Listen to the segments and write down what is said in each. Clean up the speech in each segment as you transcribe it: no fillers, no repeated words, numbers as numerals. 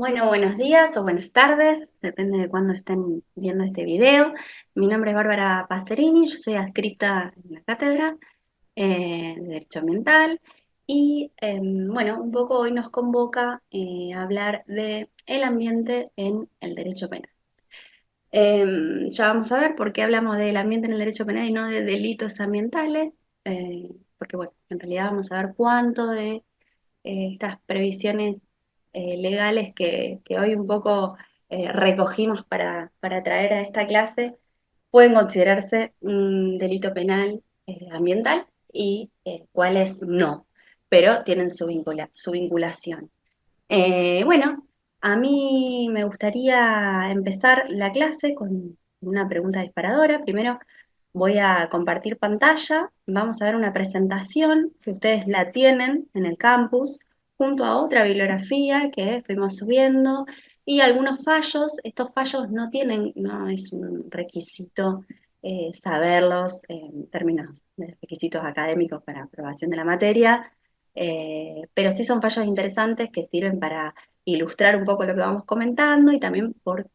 Bueno, buenos días o buenas tardes, depende de cuándo estén viendo este video. Mi nombre es Bárbara Pasterini, yo soy adscrita en la cátedra de Derecho Ambiental y bueno, un poco hoy nos convoca a hablar de el ambiente en el derecho penal. Ya vamos a ver por qué hablamos del ambiente en el derecho penal y no de delitos ambientales, porque bueno, en realidad vamos a ver cuánto de estas previsiones legales que hoy un poco recogimos para traer a esta clase, pueden considerarse un delito penal ambiental y cuáles no, pero tienen su vinculación. Bueno, a mí me gustaría empezar la clase con una pregunta disparadora. Primero voy a compartir pantalla, vamos a ver una presentación que ustedes la tienen en el campus, junto a otra bibliografía que fuimos subiendo y algunos fallos. Estos fallos no es un requisito saberlos en términos de requisitos académicos para aprobación de la materia, pero sí son fallos interesantes que sirven para ilustrar un poco lo que vamos comentando y también por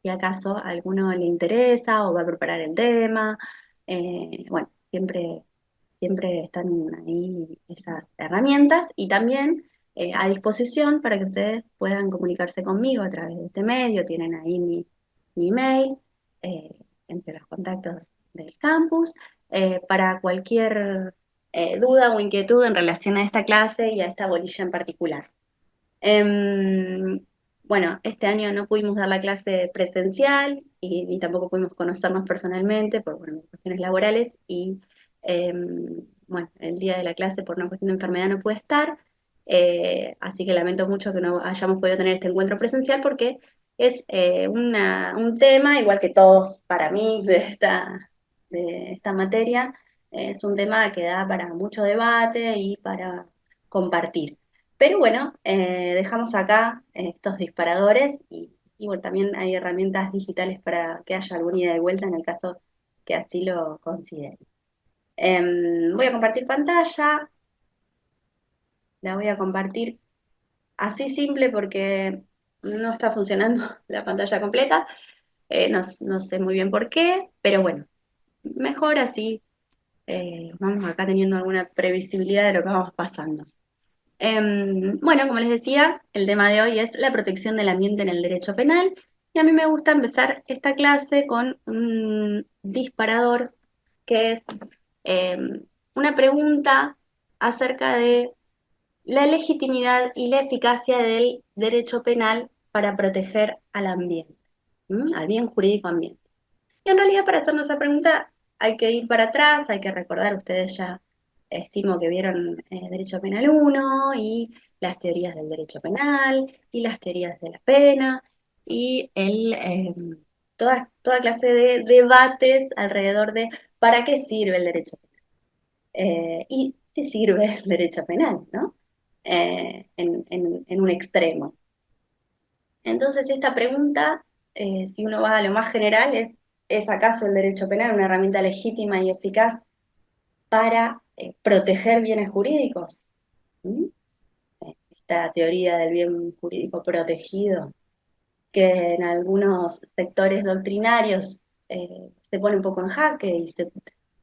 si acaso a alguno le interesa o va a preparar el tema. Bueno, siempre están ahí esas herramientas y también a disposición para que ustedes puedan comunicarse conmigo a través de este medio. Tienen ahí mi email, eh, entre los contactos del campus, para cualquier duda o inquietud en relación a esta clase y a esta bolilla en particular. Bueno, este año no pudimos dar la clase presencial y ni tampoco pudimos conocernos personalmente por bueno, cuestiones laborales y bueno, el día de la clase por una cuestión de enfermedad no pude estar, así que lamento mucho que no hayamos podido tener este encuentro presencial porque es un tema, igual que todos para mí de esta materia, es un tema que da para mucho debate y para compartir. Pero bueno, dejamos acá estos disparadores y bueno, también hay herramientas digitales para que haya alguna ida y vuelta en el caso que así lo consideren. Voy a compartir pantalla, la voy a compartir así simple porque no está funcionando la pantalla completa. No sé muy bien por qué, pero bueno, mejor así vamos acá teniendo alguna previsibilidad de lo que vamos pasando. Bueno, como les decía, el tema de hoy es la protección del ambiente en el derecho penal y a mí me gusta empezar esta clase con un disparador que es una pregunta acerca de la legitimidad y la eficacia del derecho penal para proteger al ambiente, al bien jurídico ambiente. Y en realidad para hacernos esa pregunta hay que ir para atrás, hay que recordar, ustedes ya estimo que vieron Derecho Penal uno y las teorías del derecho penal y las teorías de la pena y toda clase de debates alrededor de para qué sirve el derecho penal. Y si sirve el derecho penal, ¿no? En un extremo. Entonces, esta pregunta, si uno va a lo más general, ¿es acaso el derecho penal una herramienta legítima y eficaz para proteger bienes jurídicos? ¿Mm? Esta teoría del bien jurídico protegido, que en algunos sectores doctrinarios se pone un poco en jaque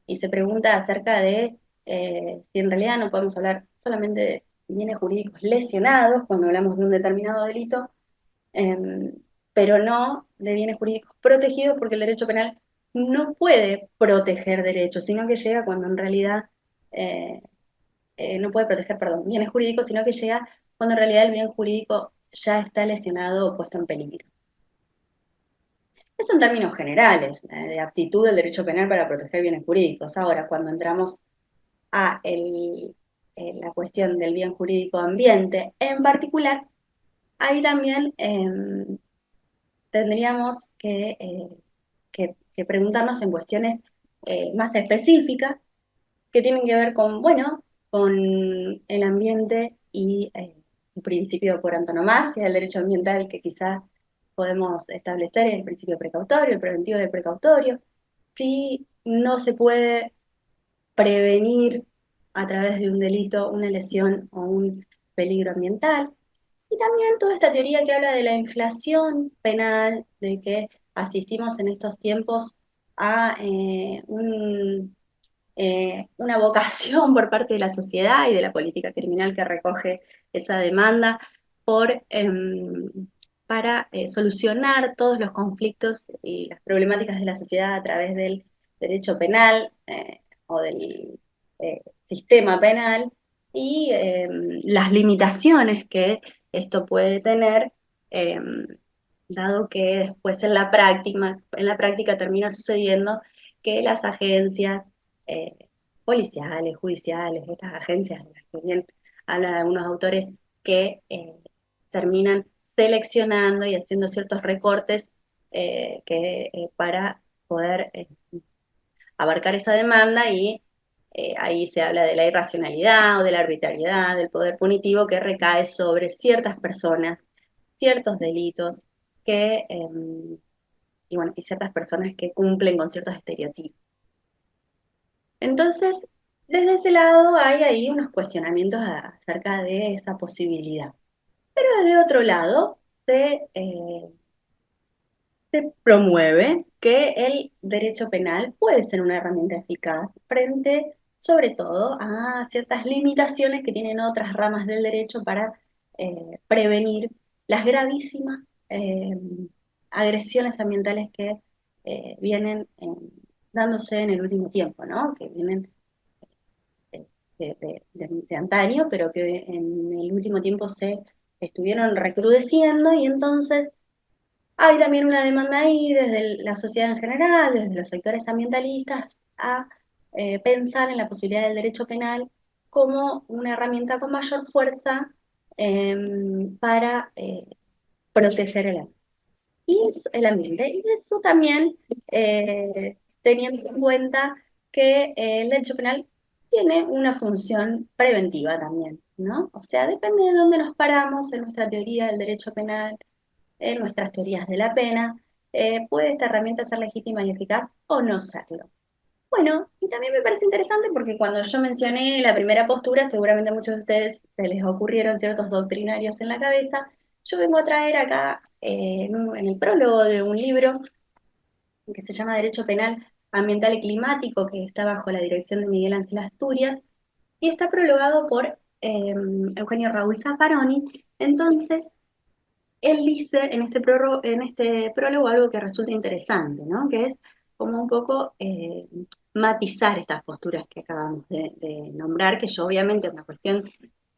y se pregunta acerca de si en realidad no podemos hablar solamente de bienes jurídicos lesionados cuando hablamos de un determinado delito, eh, pero no de bienes jurídicos protegidos porque el derecho penal no puede proteger derechos, sino que llega cuando en realidad eh, no puede proteger, perdón, bienes jurídicos, sino que llega cuando en realidad el bien jurídico ya está lesionado o puesto en peligro. Eso en términos generales, de aptitud del derecho penal para proteger bienes jurídicos. Ahora, cuando entramos a la cuestión del bien jurídico ambiente en particular, ahí también tendríamos que preguntarnos en cuestiones más específicas que tienen que ver con, bueno, con el ambiente y el principio por antonomasia del derecho ambiental que quizás podemos establecer el principio precautorio, el preventivo del precautorio. Si no se puede prevenir a través de un delito una lesión o un peligro ambiental, Y también toda esta teoría que habla de la inflación penal, de que asistimos en estos tiempos a una vocación por parte de la sociedad y de la política criminal que recoge esa demanda por, para solucionar todos los conflictos y las problemáticas de la sociedad a través del derecho penal o del sistema penal y las limitaciones que esto puede tener, eh, dado que después en la práctica termina sucediendo que las agencias eh, policiales, judiciales, estas agencias de las que bien hablan algunos autores que terminan seleccionando y haciendo ciertos recortes para poder abarcar esa demanda y ahí se habla de la irracionalidad o de la arbitrariedad del poder punitivo que recae sobre ciertas personas, ciertos delitos y bueno, y ciertas personas que cumplen con ciertos estereotipos. Entonces, desde ese lado hay ahí unos cuestionamientos acerca de esa posibilidad. Pero desde otro lado, se promueve que el derecho penal puede ser una herramienta eficaz frente, sobre todo, a ciertas limitaciones que tienen otras ramas del derecho para prevenir las gravísimas eh, agresiones ambientales que vienen dándose en el último tiempo, ¿no? Que vienen eh, de antaño, pero que en el último tiempo se estuvieron recrudeciendo y entonces hay también una demanda ahí desde la sociedad en general, desde los sectores ambientalistas, a pensar en la posibilidad del derecho penal como una herramienta con mayor fuerza para proteger el ambiente. Y eso también teniendo en cuenta que el derecho penal tiene una función preventiva también, ¿no? O sea, depende de dónde nos paramos en nuestra teoría del derecho penal, en nuestras teorías de la pena, puede esta herramienta ser legítima y eficaz o no serlo. Bueno, y también me parece interesante porque cuando yo mencioné la primera postura, seguramente a muchos de ustedes se les ocurrieron ciertos doctrinarios en la cabeza. Yo vengo a traer acá, en el prólogo de un libro que se llama Derecho Penal Ambiental y Climático, que está bajo la dirección de Miguel Ángel Asturias, y está prologado por Eugenio Raúl Zaffaroni. Entonces, él dice en este prólogo algo que resulta interesante, ¿no? Que es como un poco matizar estas posturas que acabamos de nombrar, que yo obviamente es una cuestión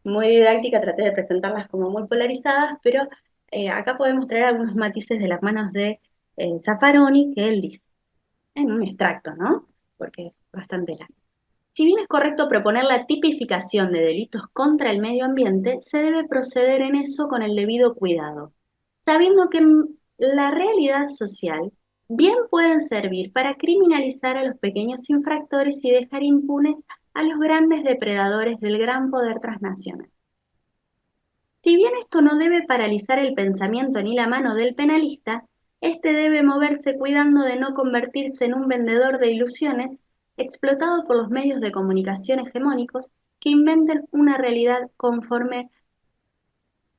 muy didáctica, traté de presentarlas como muy polarizadas, pero acá podemos traer algunos matices de las manos de Zaffaroni, que él dice, en un extracto, ¿no? Porque es bastante largo. Si bien es correcto proponer la tipificación de delitos contra el medio ambiente, se debe proceder en eso con el debido cuidado, sabiendo que la realidad social bien pueden servir para criminalizar a los pequeños infractores y dejar impunes a los grandes depredadores del gran poder transnacional. Si bien esto no debe paralizar el pensamiento ni la mano del penalista, éste debe moverse cuidando de no convertirse en un vendedor de ilusiones explotado por los medios de comunicación hegemónicos que inventen una realidad conforme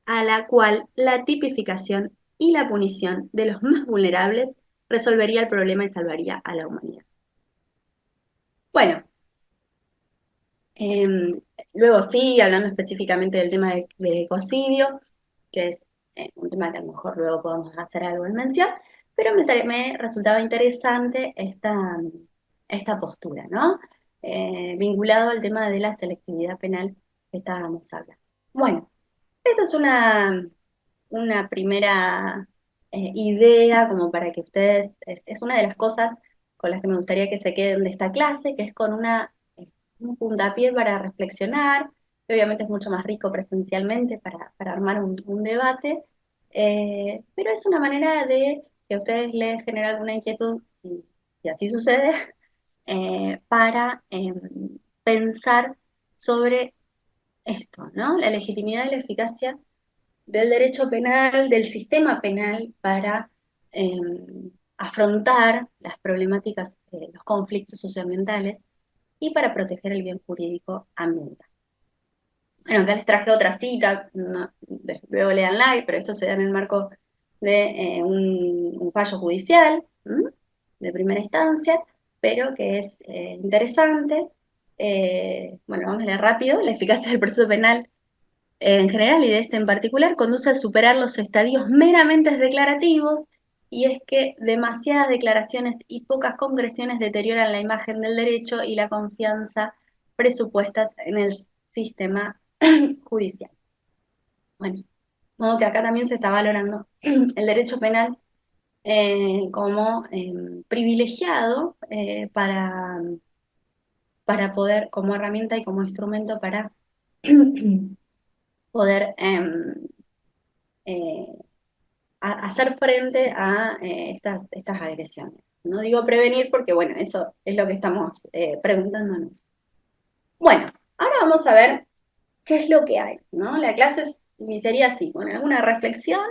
a la cual la tipificación y la punición de los más vulnerables resolvería el problema y salvaría a la humanidad. Bueno, eh, luego sí, hablando específicamente del tema de ecocidio, que es un tema que a lo mejor luego podemos hacer algo de mención, pero me resultaba interesante esta postura, ¿no? Vinculado al tema de la selectividad penal que estábamos hablando. Bueno, esta es una primera idea como para que ustedes, es una de las cosas con las que me gustaría que se queden de esta clase, que es con un puntapié para reflexionar, que obviamente es mucho más rico presencialmente para armar un debate, pero es una manera de que a ustedes les genere alguna inquietud, y así sucede, para pensar sobre esto, ¿no? La legitimidad y la eficacia del derecho penal, del sistema penal para eh, afrontar las problemáticas, los conflictos socioambientales y para proteger el bien jurídico ambiental. Bueno, acá les traje otra cita, luego leanla, pero esto se da en el marco de un fallo judicial, ¿m? De primera instancia, pero que es interesante. Bueno, vamos a leer rápido. La eficacia del proceso penal en general y de este en particular conduce a superar los estadios meramente declarativos, y es que demasiadas declaraciones y pocas concreciones deterioran la imagen del derecho y la confianza presupuestas en el sistema judicial. Bueno, de modo que acá también se está valorando el derecho penal como privilegiado para poder, como herramienta y como instrumento para poder eh, hacer frente a estas agresiones. No digo prevenir porque, bueno, eso es lo que estamos preguntándonos. Bueno, ahora vamos a ver qué es lo que hay, ¿no? La clase sería así, con alguna reflexión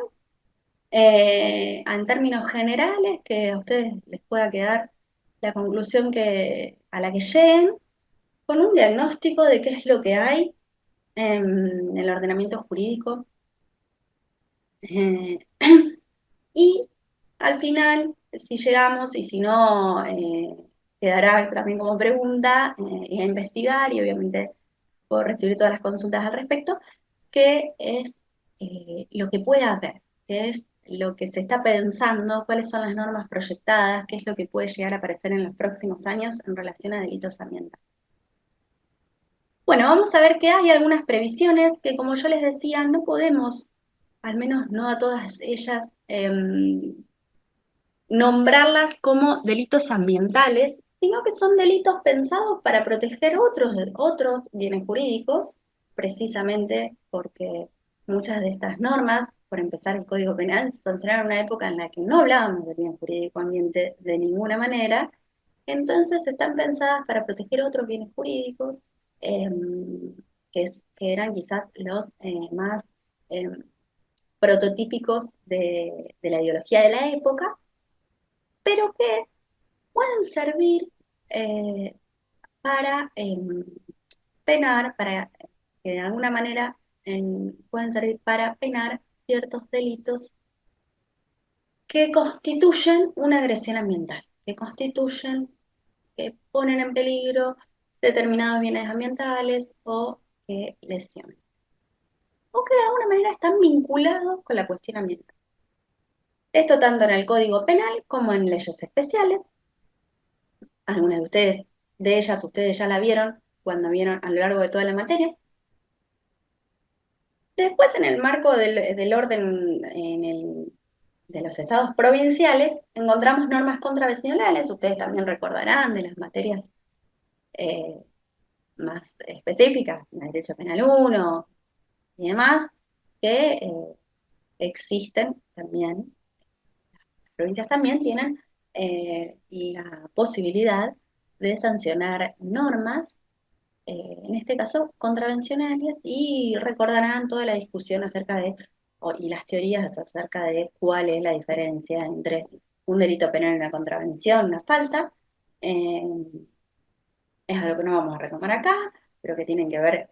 en términos generales, que a ustedes les pueda quedar la conclusión a la que lleguen, con un diagnóstico de qué es lo que hay en el ordenamiento jurídico. eh, y al final, si llegamos y si no, quedará también como pregunta y a investigar, y obviamente puedo recibir todas las consultas al respecto, qué es lo que puede haber, qué es lo que se está pensando, cuáles son las normas proyectadas, qué es lo que puede llegar a aparecer en los próximos años en relación a delitos ambientales. Bueno, vamos a ver que hay algunas previsiones que, como yo les decía, no podemos, al menos no a todas ellas, nombrarlas como delitos ambientales, sino que son delitos pensados para proteger otros bienes jurídicos, precisamente porque muchas de estas normas, por empezar el Código Penal, sancionaron una época en la que no hablábamos del bien jurídico ambiente de ninguna manera, entonces están pensadas para proteger otros bienes jurídicos, eh, que eran quizás los más eh, prototípicos de la ideología de la época, pero que pueden servir eh, para penar, para que de alguna manera pueden servir para penar ciertos delitos que constituyen una agresión ambiental, que ponen en peligro determinados bienes ambientales o que lesionan, o que de alguna manera están vinculados con la cuestión ambiental. Esto tanto en el Código Penal como en leyes especiales. Algunas de ellas, ustedes ya la vieron cuando vieron a lo largo de toda la materia. Después, en el marco del orden de los estados provinciales, encontramos normas contravencionales. Ustedes también recordarán de las materias eh, más específicas, el Derecho Penal 1 y demás, que existen también. Las provincias también tienen la posibilidad de sancionar normas, en este caso contravencionales, y recordarán toda la discusión acerca y las teorías acerca de cuál es la diferencia entre un delito penal y una contravención, una falta. Eh, es algo que no vamos a retomar acá, pero que tienen que ver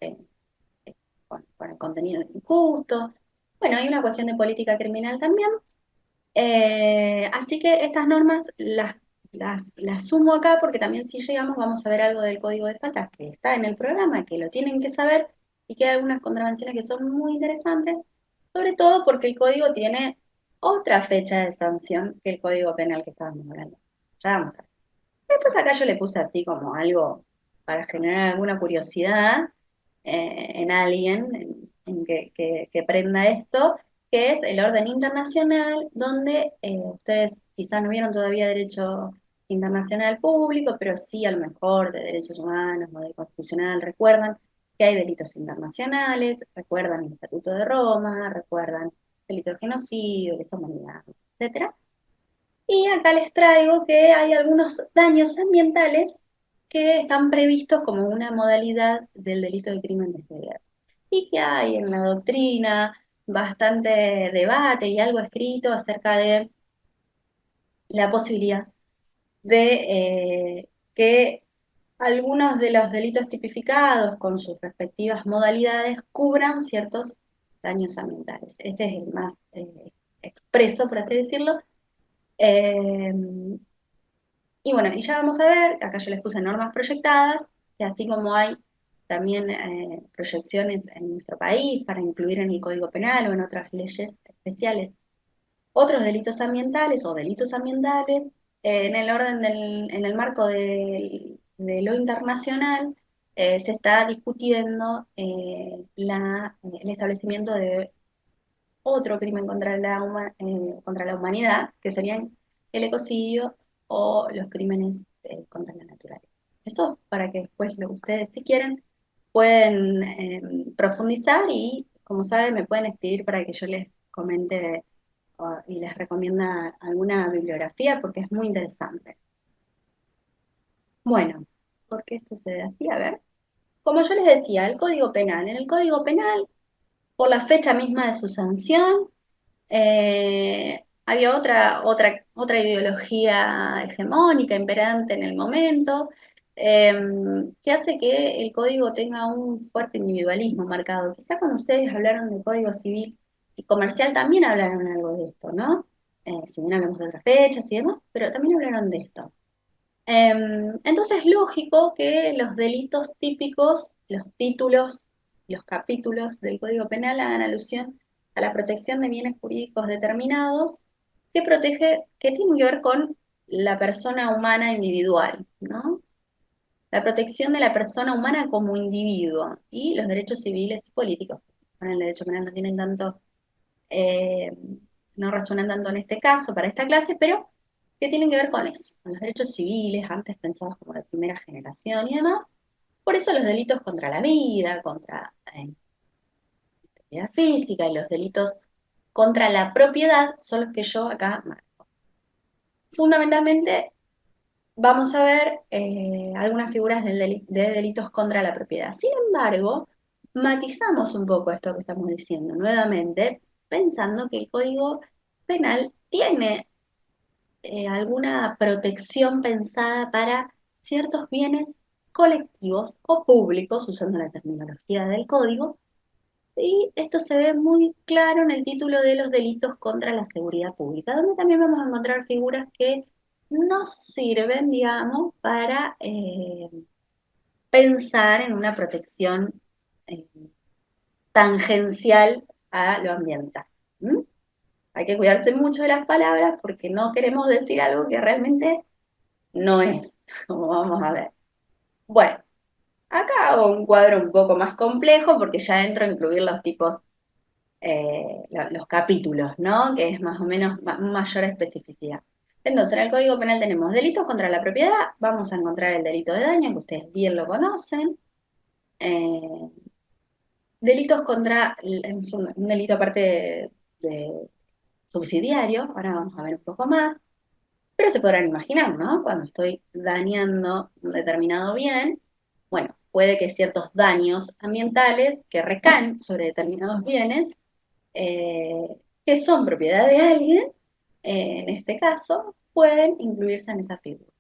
con el contenido injusto. Bueno, hay una cuestión de política criminal también. Así que estas normas las sumo acá porque también si llegamos vamos a ver algo del código de faltas que está en el programa, que lo tienen que saber, y que hay algunas contravenciones que son muy interesantes, sobre todo porque el código tiene otra fecha de sanción que el código penal que estábamos hablando. Ya vamos a ver. Después acá yo le puse así como algo para generar alguna curiosidad en alguien que prenda esto, que es el orden internacional, donde ustedes quizás no vieron todavía derecho internacional público, pero sí a lo mejor de derechos humanos o de constitucional, recuerdan que hay delitos internacionales, recuerdan el Estatuto de Roma, recuerdan delito de genocidio, lesa humanidad, etcétera. Y acá les traigo que hay algunos daños ambientales que están previstos como una modalidad del delito de crimen de guerra. Y que hay en la doctrina bastante debate y algo escrito acerca de la posibilidad de que algunos de los delitos tipificados con sus respectivas modalidades cubran ciertos daños ambientales. Este es el más expreso, por así decirlo. Eh, y bueno, y ya vamos a ver, acá yo les puse normas proyectadas, que así como hay también proyecciones en nuestro país para incluir en el Código Penal o en otras leyes especiales otros delitos ambientales o delitos ambientales, en el orden en el marco de lo internacional, se está discutiendo el establecimiento de otro crimen contra contra la humanidad, que serían el ecocidio o los crímenes contra la naturaleza. Eso para que después ustedes, si quieren, pueden profundizar y, como saben, me pueden escribir para que yo les comente y les recomienda alguna bibliografía porque es muy interesante. Bueno, ¿por qué esto se así? A ver. Como yo les decía, el Código Penal. En el Código Penal, por la fecha misma de su sanción, había otra ideología hegemónica, imperante en el momento, eh, que hace que el código tenga un fuerte individualismo marcado. Quizá cuando ustedes hablaron del Código Civil y Comercial también hablaron algo de esto, ¿no? Si bien hablamos de otras fechas y demás, pero también hablaron de esto. Entonces es lógico que los delitos típicos, los títulos, los capítulos del Código Penal hagan alusión a la protección de bienes jurídicos determinados que tienen que ver con la persona humana individual, ¿no? La protección de la persona humana como individuo y los derechos civiles y políticos. Bueno, el derecho penal no tienen tanto eh, no resuenan tanto en este caso, para esta clase, pero que tienen que ver con eso, con los derechos civiles, antes pensados como de primera generación y demás. Por eso los delitos contra la vida, contra la integridad física y los delitos contra la propiedad son los que yo acá marco. Fundamentalmente vamos a ver algunas figuras de delitos contra la propiedad. Sin embargo, matizamos un poco esto que estamos diciendo nuevamente, pensando que el Código Penal tiene alguna protección pensada para ciertos bienes colectivos o públicos, usando la terminología del código, y esto se ve muy claro en el título de los delitos contra la seguridad pública, donde también vamos a encontrar figuras que nos sirven, digamos, para pensar en una protección eh, tangencial a lo ambiental. ¿Mm? Hay que cuidarse mucho de las palabras porque no queremos decir algo que realmente no es, como vamos a ver. Bueno, acá hago un cuadro un poco más complejo porque ya entro a incluir los tipos, los capítulos, ¿no? Que es más o menos mayor especificidad. Entonces, en el Código Penal tenemos delitos contra la propiedad, vamos a encontrar el delito de daño, que ustedes bien lo conocen. Eh, delitos contra, es un delito aparte subsidiario, ahora vamos a ver un poco más. Pero se podrán imaginar, ¿no? Cuando estoy dañando un determinado bien, bueno, puede que ciertos daños ambientales que recaen sobre determinados bienes, eh, que son propiedad de alguien, en este caso, pueden incluirse en esa figura.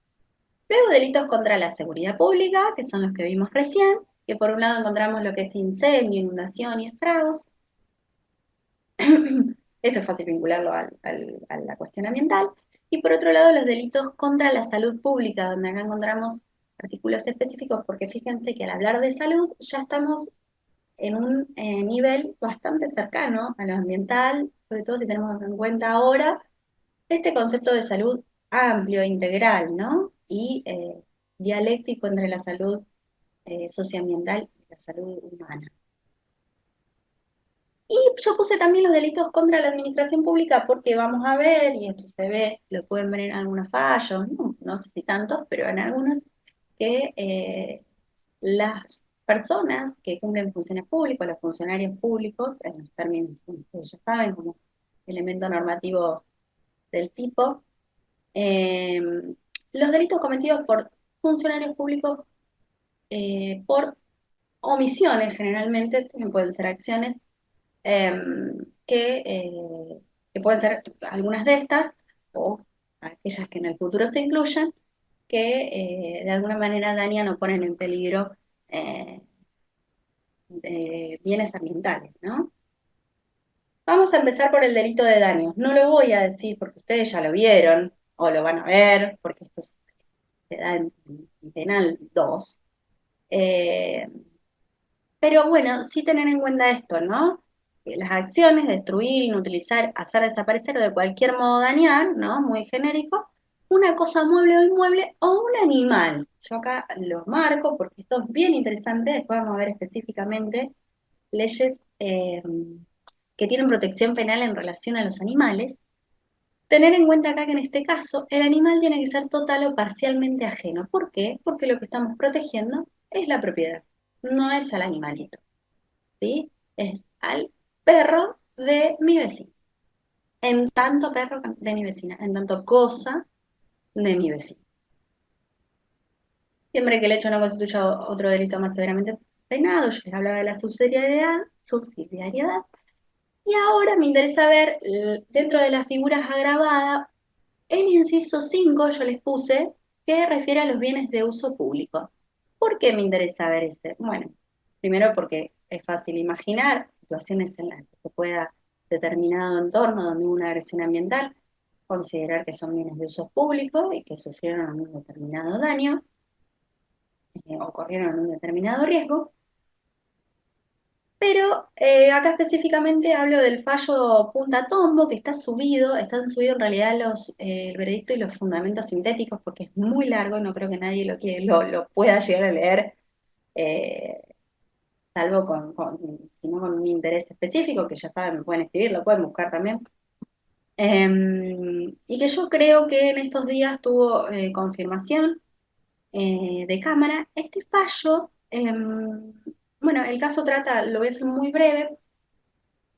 Luego delitos contra la seguridad pública, que son los que vimos recién, que por un lado encontramos lo que es incendio, inundación y estragos. Esto es fácil vincularlo a la cuestión ambiental. Y por otro lado, los delitos contra la salud pública, donde acá encontramos artículos específicos, porque fíjense que al hablar de salud ya estamos en un nivel bastante cercano a lo ambiental, sobre todo si tenemos en cuenta ahora este concepto de salud amplio, integral, ¿no? Y dialéctico entre la salud socioambiental y la salud humana. Y yo puse también los delitos contra la administración pública porque vamos a ver, y esto se ve, lo pueden ver en algunos fallos, no sé si tantos, pero en algunos, que las personas que cumplen funciones públicas, los funcionarios públicos, en los términos que ustedes ya saben, como elemento normativo del tipo, eh, los delitos cometidos por funcionarios públicos por omisiones generalmente, también pueden ser acciones eh, que, eh, que pueden ser algunas de estas, o aquellas que en el futuro se incluyan, que de alguna manera dañan o ponen en peligro eh, bienes ambientales, ¿no? Vamos a empezar por el delito de daños. No lo voy a decir porque ustedes ya lo vieron o lo van a ver, porque esto se da en Penal 2. Eh, pero bueno, sí tener en cuenta esto, ¿no? Que las acciones, destruir, inutilizar, hacer desaparecer o de cualquier modo dañar, ¿no? Muy genérico, una cosa mueble o inmueble o un animal. Yo acá lo marco porque esto es bien interesante, después vamos a ver específicamente leyes que tienen protección penal en relación a los animales. Tener en cuenta acá que en este caso el animal tiene que ser total o parcialmente ajeno. ¿Por qué? Porque lo que estamos protegiendo es la propiedad, no es al animalito, ¿sí? Es al perro de mi vecino. En tanto perro de mi vecina, en tanto cosa de mi vecino. Siempre que el hecho no constituya otro delito más severamente penado, yo les hablaba de la subsidiariedad. Y ahora me interesa ver, dentro de las figuras agravadas, en inciso 5 yo les puse que refiere a los bienes de uso público. ¿Por qué me interesa ver este? Bueno, primero porque es fácil imaginar situaciones en las que se pueda determinado entorno donde hubo una agresión ambiental, considerar que son bienes de uso público y que sufrieron un determinado daño o corrieron un determinado riesgo. Pero acá específicamente hablo del fallo Punta Tombo, que está subido, están subidos en realidad el veredicto y los fundamentos sintéticos, porque es muy largo, no creo que nadie lo pueda llegar a leer, eh, salvo si no con un interés específico, que ya saben, me pueden escribir, lo pueden buscar también. Y que yo creo que en estos días tuvo confirmación de cámara. Este fallo, bueno, el caso trata, lo voy a hacer muy breve,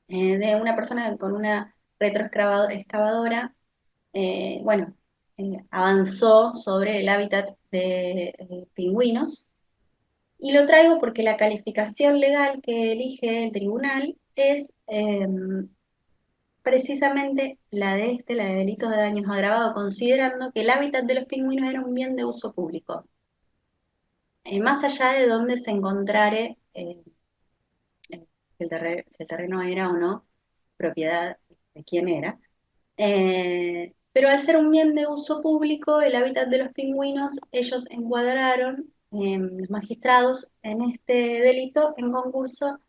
de una persona con una retroexcavadora, bueno, avanzó sobre el hábitat de pingüinos. Y lo traigo porque la calificación legal que elige el tribunal es precisamente la de la de delitos de daños agravados, considerando que el hábitat de los pingüinos era un bien de uso público. Más allá de dónde se encontrare, si el terreno era o no propiedad de quién era. Pero al ser un bien de uso público, el hábitat de los pingüinos, ellos encuadraron, los magistrados, en este delito en concurso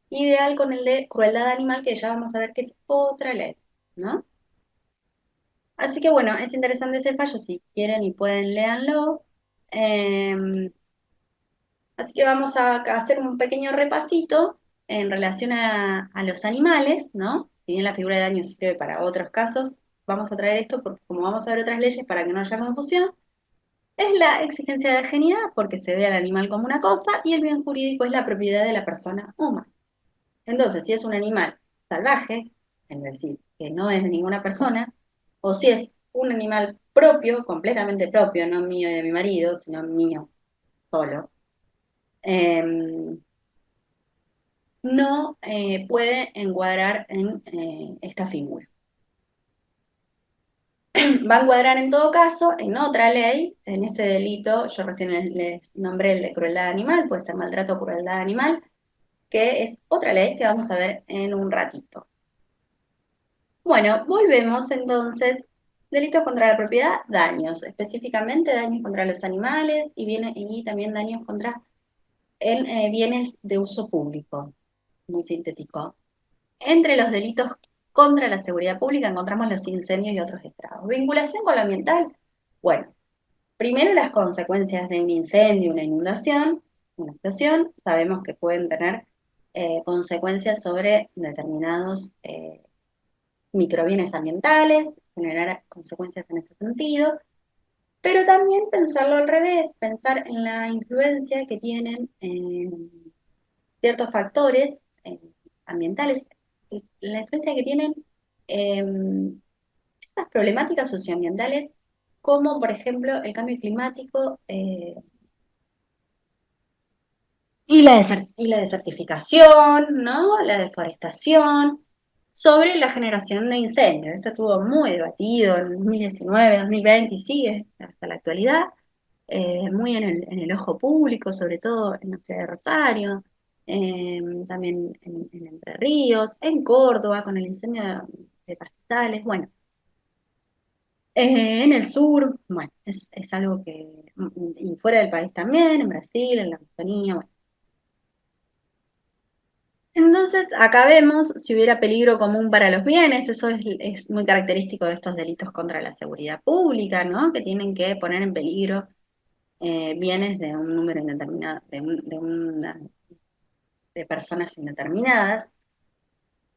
ideal con el de crueldad animal, que ya vamos a ver que es otra ley, ¿no? Así que bueno, es interesante ese fallo, si quieren y pueden, léanlo. Eh, Así que vamos a hacer un pequeño repasito en relación a los animales, ¿no? Si bien la figura de daño sirve para otros casos, vamos a traer esto porque como vamos a ver otras leyes para que no haya confusión, es la exigencia de ajenidad porque se ve al animal como una cosa y el bien jurídico es la propiedad de la persona humana. Entonces, si es un animal salvaje, es decir, que no es de ninguna persona, o si es un animal propio, completamente propio, no mío y de mi marido, sino mío solo, eh, no puede encuadrar en esta figura. Va a encuadrar en todo caso en otra ley, en este delito, yo recién les nombré el de crueldad animal, puede ser maltrato o crueldad animal, que es otra ley que vamos a ver en un ratito. Bueno, volvemos entonces. Delitos contra la propiedad, daños, específicamente daños contra los animales y también daños contra bienes de uso público, muy sintético. Entre los delitos contra la seguridad pública encontramos los incendios y otros estragos. Vinculación con lo ambiental. Bueno, primero las consecuencias de un incendio, una inundación, una explosión. Sabemos que pueden tener consecuencias sobre determinados microbienes ambientales, generar consecuencias en ese sentido. Pero también pensarlo al revés, pensar en la influencia que tienen ciertos factores ambientales, la influencia que tienen eh, ciertas problemáticas socioambientales, como por ejemplo el cambio climático y la desertificación, ¿no? La deforestación, sobre la generación de incendios. Esto estuvo muy debatido en 2019, 2020 y sigue hasta la actualidad. muy en el ojo público, sobre todo en la ciudad de Rosario, también en Entre Ríos, en Córdoba con el incendio de pastizales, bueno, en el sur, bueno, es algo que, y fuera del país también, en Brasil, en la Amazonía, bueno. Entonces, acá vemos si hubiera peligro común para los bienes, eso es muy característico de estos delitos contra la seguridad pública, ¿no? Que tienen que poner en peligro bienes de un número indeterminado, de personas indeterminadas.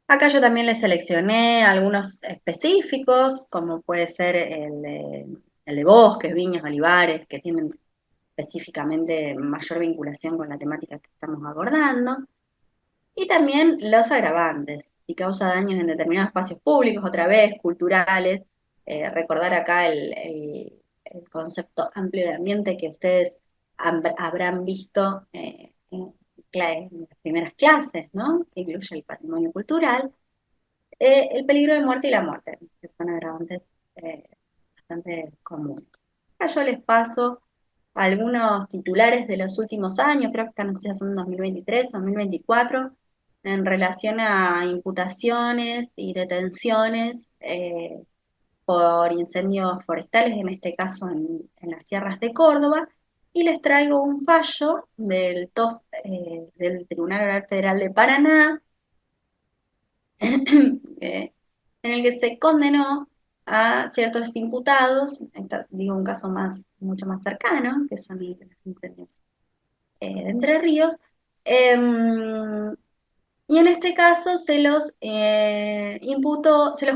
Acá yo también les seleccioné algunos específicos, como puede ser el de bosques, viñas, olivares, que tienen específicamente mayor vinculación con la temática que estamos abordando. Y también los agravantes, si causa daños en determinados espacios públicos, otra vez, culturales. Recordar acá el concepto amplio de ambiente que ustedes habrán visto en las primeras clases, ¿no? Que incluye el patrimonio cultural, el peligro de muerte y la muerte, que son agravantes eh, bastante comunes. Acá yo les paso algunos titulares de los últimos años, creo que estas noticias son 2023, 2024, en relación a imputaciones y detenciones por incendios forestales, en este caso en las sierras de Córdoba, y les traigo un fallo del TOF, del Tribunal Oral Federal de Paraná, en el que se condenó a ciertos imputados, digo un caso mucho más cercano, que son los incendios de Entre Ríos, em, y en este caso se los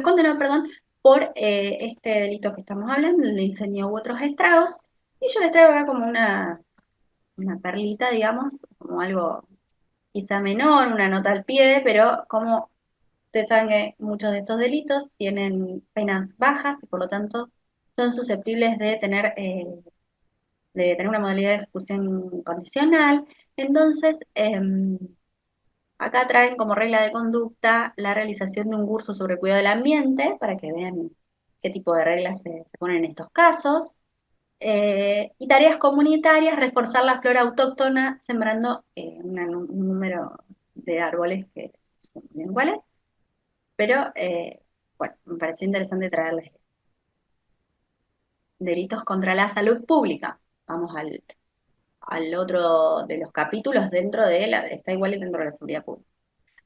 condenó, perdón, por este delito que estamos hablando, el de incendio u otros estragos, y yo les traigo acá como una perlita, digamos, como algo quizá menor, una nota al pie, pero como ustedes saben que muchos de estos delitos tienen penas bajas y por lo tanto son susceptibles de tener una modalidad de ejecución condicional. Entonces, acá traen como regla de conducta la realización de un curso sobre cuidado del ambiente para que vean qué tipo de reglas se ponen en estos casos. Y tareas comunitarias, reforzar la flora autóctona sembrando un número de árboles que no sé muy bien cuáles, pero bueno, me pareció interesante traerles delitos contra la salud pública. Vamos al otro de los capítulos dentro está igual dentro de la seguridad pública.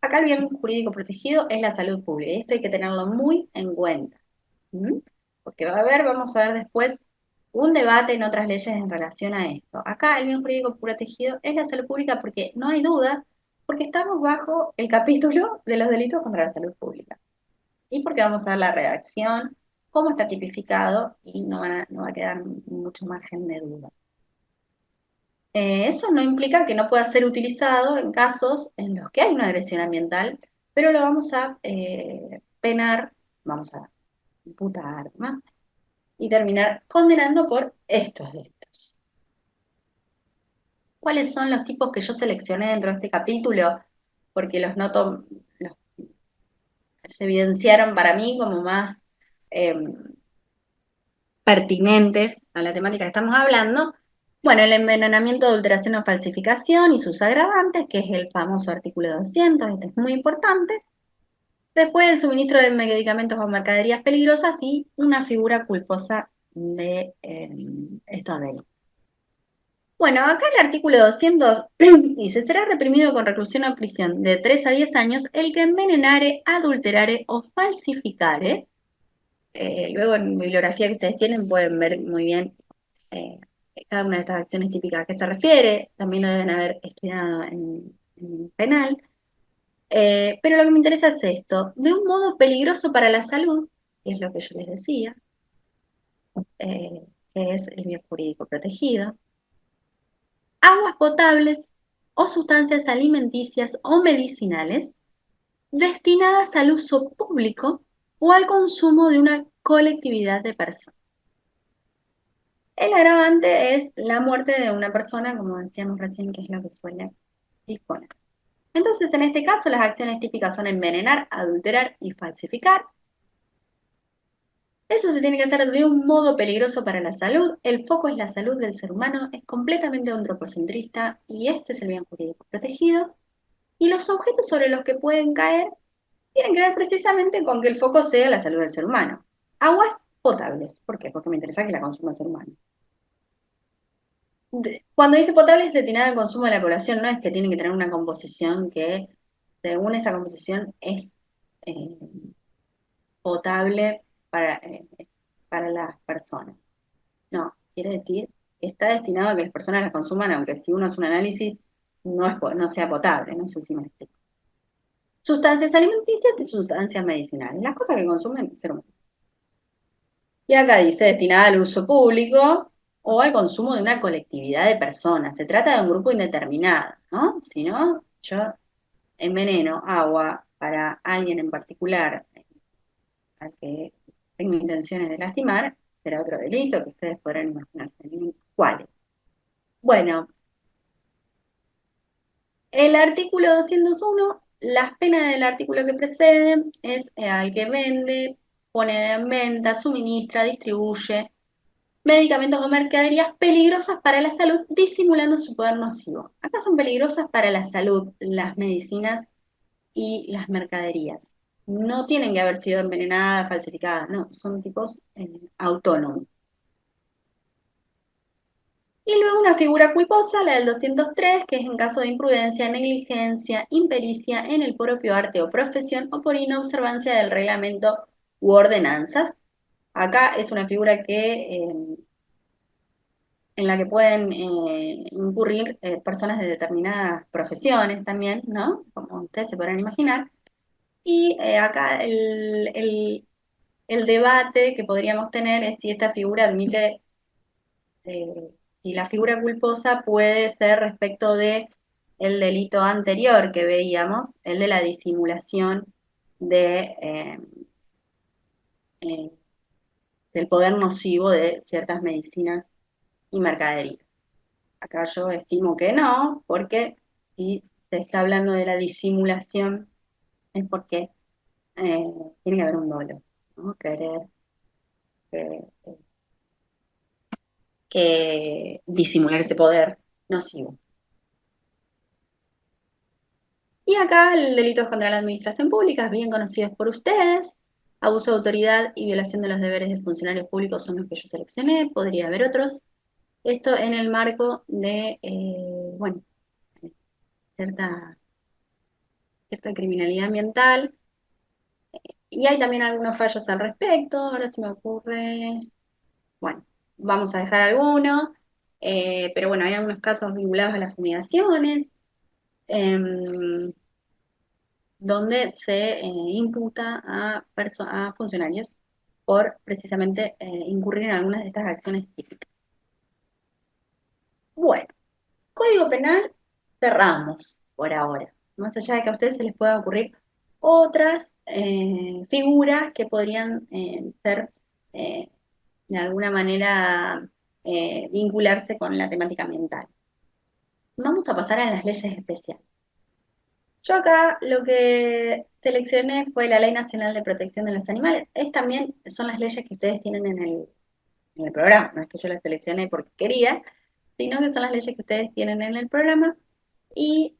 Acá el bien jurídico protegido es la salud pública y esto hay que tenerlo muy en cuenta. ¿Mm? Porque vamos a ver después un debate en otras leyes en relación a esto. Acá el bien jurídico protegido es la salud pública porque no hay dudas, porque estamos bajo el capítulo de los delitos contra la salud pública. Y porque vamos a ver la redacción, cómo está tipificado y no va a quedar mucho margen de duda. Eso no implica que no pueda ser utilizado en casos en los que hay una agresión ambiental, pero lo vamos a penar, vamos a imputar, ¿no? Y terminar condenando por estos delitos. ¿Cuáles son los tipos que yo seleccioné dentro de este capítulo? Porque se evidenciaron para mí como más eh, pertinentes a la temática que estamos hablando. Bueno, el envenenamiento, adulteración o falsificación y sus agravantes, que es el famoso artículo 200, este es muy importante. Después el suministro de medicamentos o mercaderías peligrosas y una figura culposa de estos delitos. Bueno, acá el artículo 200 dice, será reprimido con reclusión o prisión de 3 a 10 años el que envenenare, adulterare o falsificare. Luego en bibliografía que ustedes tienen pueden ver muy bien eh, cada una de estas acciones típicas a qué se refiere, también lo deben haber estudiado en penal. Pero lo que me interesa es esto, de un modo peligroso para la salud, que es lo que yo les decía, que es el bien jurídico protegido, aguas potables o sustancias alimenticias o medicinales destinadas al uso público o al consumo de una colectividad de personas. El agravante es la muerte de una persona, como decíamos recién, que es lo que suele disponer. Entonces, en este caso, las acciones típicas son envenenar, adulterar y falsificar. Eso se tiene que hacer de un modo peligroso para la salud. El foco es la salud del ser humano, es completamente antropocentrista y este es el bien jurídico protegido. Y los objetos sobre los que pueden caer tienen que ver precisamente con que el foco sea la salud del ser humano. Aguas potables. ¿Por qué? Porque me interesa que la consuma el ser humano. Cuando dice potable es destinada al consumo de la población, no es que tiene que tener una composición que, según esa composición, es eh, potable para las personas. No, quiere decir que está destinado a que las personas las consuman, aunque si uno hace un análisis no sea potable, no sé si me explico. Sustancias alimenticias y sustancias medicinales, las cosas que consumen el ser humano. Y acá dice destinada al uso público o al consumo de una colectividad de personas. Se trata de un grupo indeterminado, ¿no? Si no, yo enveneno agua para alguien en particular al que tengo intenciones de lastimar, será otro delito que ustedes podrán imaginarse cuál. Bueno, el artículo 201, las penas del artículo que precede es al que vende, pone en venta, suministra, distribuye medicamentos o mercaderías peligrosas para la salud, disimulando su poder nocivo. Acá son peligrosas para la salud las medicinas y las mercaderías. No tienen que haber sido envenenadas, falsificadas, no, son tipos autónomos. Y luego una figura culposa, la del 203, que es en caso de imprudencia, negligencia, impericia en el propio arte o profesión o por inobservancia del reglamento u ordenanzas. Acá es una figura en la que pueden incurrir personas de determinadas profesiones también, ¿no? Como ustedes se podrán imaginar. Y acá el debate que podríamos tener es si esta figura admite y la figura culposa puede ser respecto de el delito anterior que veíamos, el de la disimulación de, eh, del poder nocivo de ciertas medicinas y mercaderías. Acá yo estimo que no, porque si se está hablando de la disimulación es porque eh, tiene que haber un dolo, ¿no? Querer que, que disimular ese poder nocivo. Y acá el delito contra la administración pública, bien conocidos por ustedes. Abuso de autoridad y violación de los deberes de funcionarios públicos son los que yo seleccioné, podría haber otros. Esto en el marco de, bueno, cierta, cierta criminalidad ambiental. Y hay también algunos fallos al respecto, ahora se me ocurre, bueno, vamos a dejar algunos, pero bueno, hay algunos casos vinculados a las fumigaciones. em, donde se imputa a funcionarios por precisamente incurrir en algunas de estas acciones típicas. Bueno, Código Penal cerramos por ahora, más allá de que a ustedes se les pueda ocurrir otras figuras que podrían ser eh, de alguna manera vincularse con la temática ambiental. Vamos a pasar a las leyes especiales. Yo acá lo que seleccioné fue la Ley Nacional de Protección de los Animales. Es también, son las leyes que ustedes tienen en el programa, no es que yo las seleccioné porque quería, sino que son las leyes que ustedes tienen en el programa y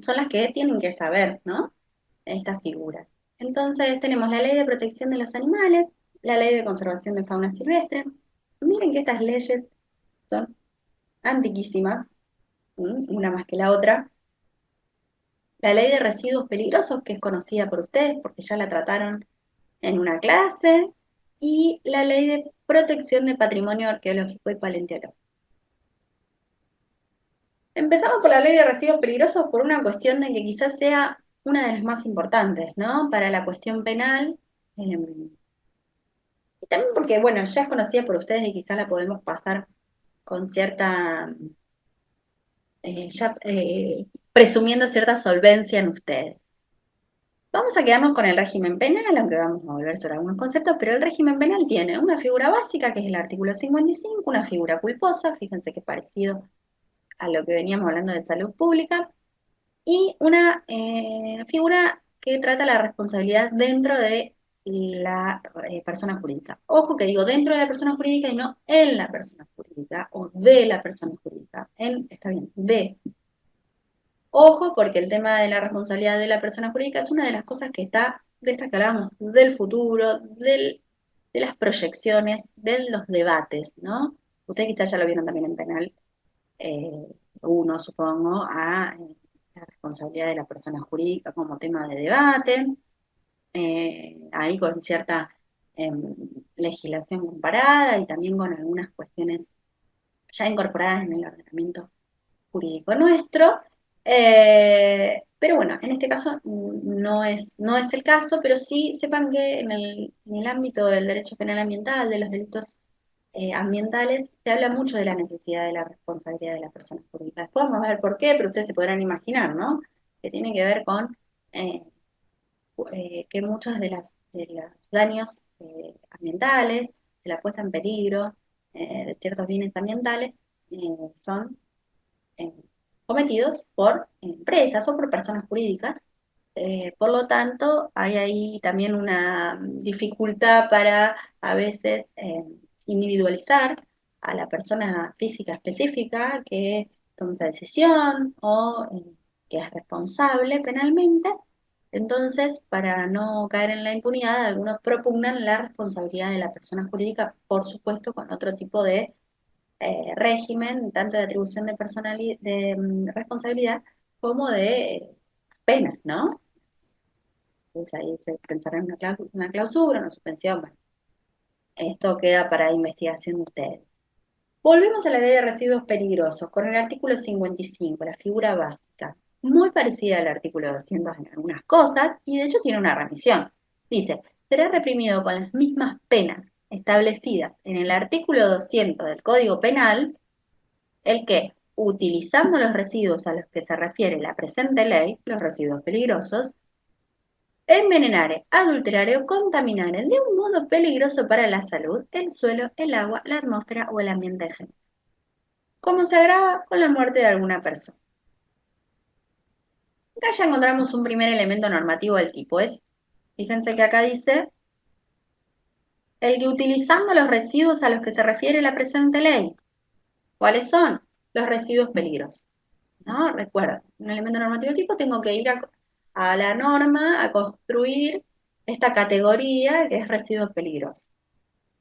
son las que tienen que saber, ¿no? Estas figuras. Entonces tenemos la Ley de Protección de los Animales, la Ley de Conservación de Fauna Silvestre. Miren que estas leyes son antiquísimas, una más que la otra. La ley de residuos peligrosos, que es conocida por ustedes porque ya la trataron en una clase, y la ley de protección de patrimonio arqueológico y paleontológico. Empezamos por la ley de residuos peligrosos por una cuestión de que quizás sea una de las más importantes, ¿no? Para la cuestión penal. Y también porque, bueno, ya es conocida por ustedes y quizás la podemos pasar con cierta, presumiendo cierta solvencia en ustedes. Vamos a quedarnos con el régimen penal, aunque vamos a volver sobre algunos conceptos, pero el régimen penal tiene una figura básica, que es el artículo 55, una figura culposa, fíjense que es parecido a lo que veníamos hablando de salud pública, y una figura que trata la responsabilidad dentro de la persona jurídica. Ojo que digo dentro de la persona jurídica y no en la persona jurídica o de la persona jurídica. Está bien, de. Ojo, porque el tema de la responsabilidad de la persona jurídica es una de las cosas que está, de estas que hablamos, del futuro, de las proyecciones, de los debates, ¿no? Ustedes quizás ya lo vieron también en penal, eh, uno, supongo, a la responsabilidad de la persona jurídica como tema de debate, ahí con cierta em, legislación comparada y también con algunas cuestiones ya incorporadas en el ordenamiento jurídico nuestro. Pero bueno, en este caso no es el caso, pero sí sepan que en el ámbito del derecho penal ambiental, de los delitos ambientales, se habla mucho de la necesidad de la responsabilidad de la persona jurídica. Después vamos a ver por qué, pero ustedes se podrán imaginar, ¿no? Que tiene que ver con eh, que muchos de los daños ambientales, de la puesta en peligro de ciertos bienes ambientales, son eh, cometidos por empresas o por personas jurídicas. Por lo tanto, hay ahí también una dificultad para a veces individualizar a la persona física específica que toma esa decisión o que es responsable penalmente. Entonces, para no caer en la impunidad, algunos propugnan la responsabilidad de la persona jurídica, por supuesto, con otro tipo de régimen, tanto de atribución de, responsabilidad como de penas, ¿no? Entonces ahí se pensará en una clausura, una suspensión. Bueno, esto queda para investigación de ustedes. Volvemos a la ley de residuos peligrosos con el artículo 55, la figura básica, muy parecida al artículo 200 en algunas cosas, y de hecho tiene una remisión. Dice, será reprimido con las mismas penas establecidas en el artículo 200 del Código Penal el que, utilizando los residuos a los que se refiere la presente ley, los residuos peligrosos, envenenare, adulterare o contaminare de un modo peligroso para la salud el suelo, el agua, la atmósfera o el ambiente general, como se agrava con la muerte de alguna persona. Acá ya encontramos un primer elemento normativo del tipo. Fíjense que acá dice, el que utilizando los residuos a los que se refiere la presente ley. ¿Cuáles son? Los residuos peligrosos. ¿No? Recuerda, un elemento normativo tipo, tengo que ir a la norma a construir esta categoría que es residuos peligrosos.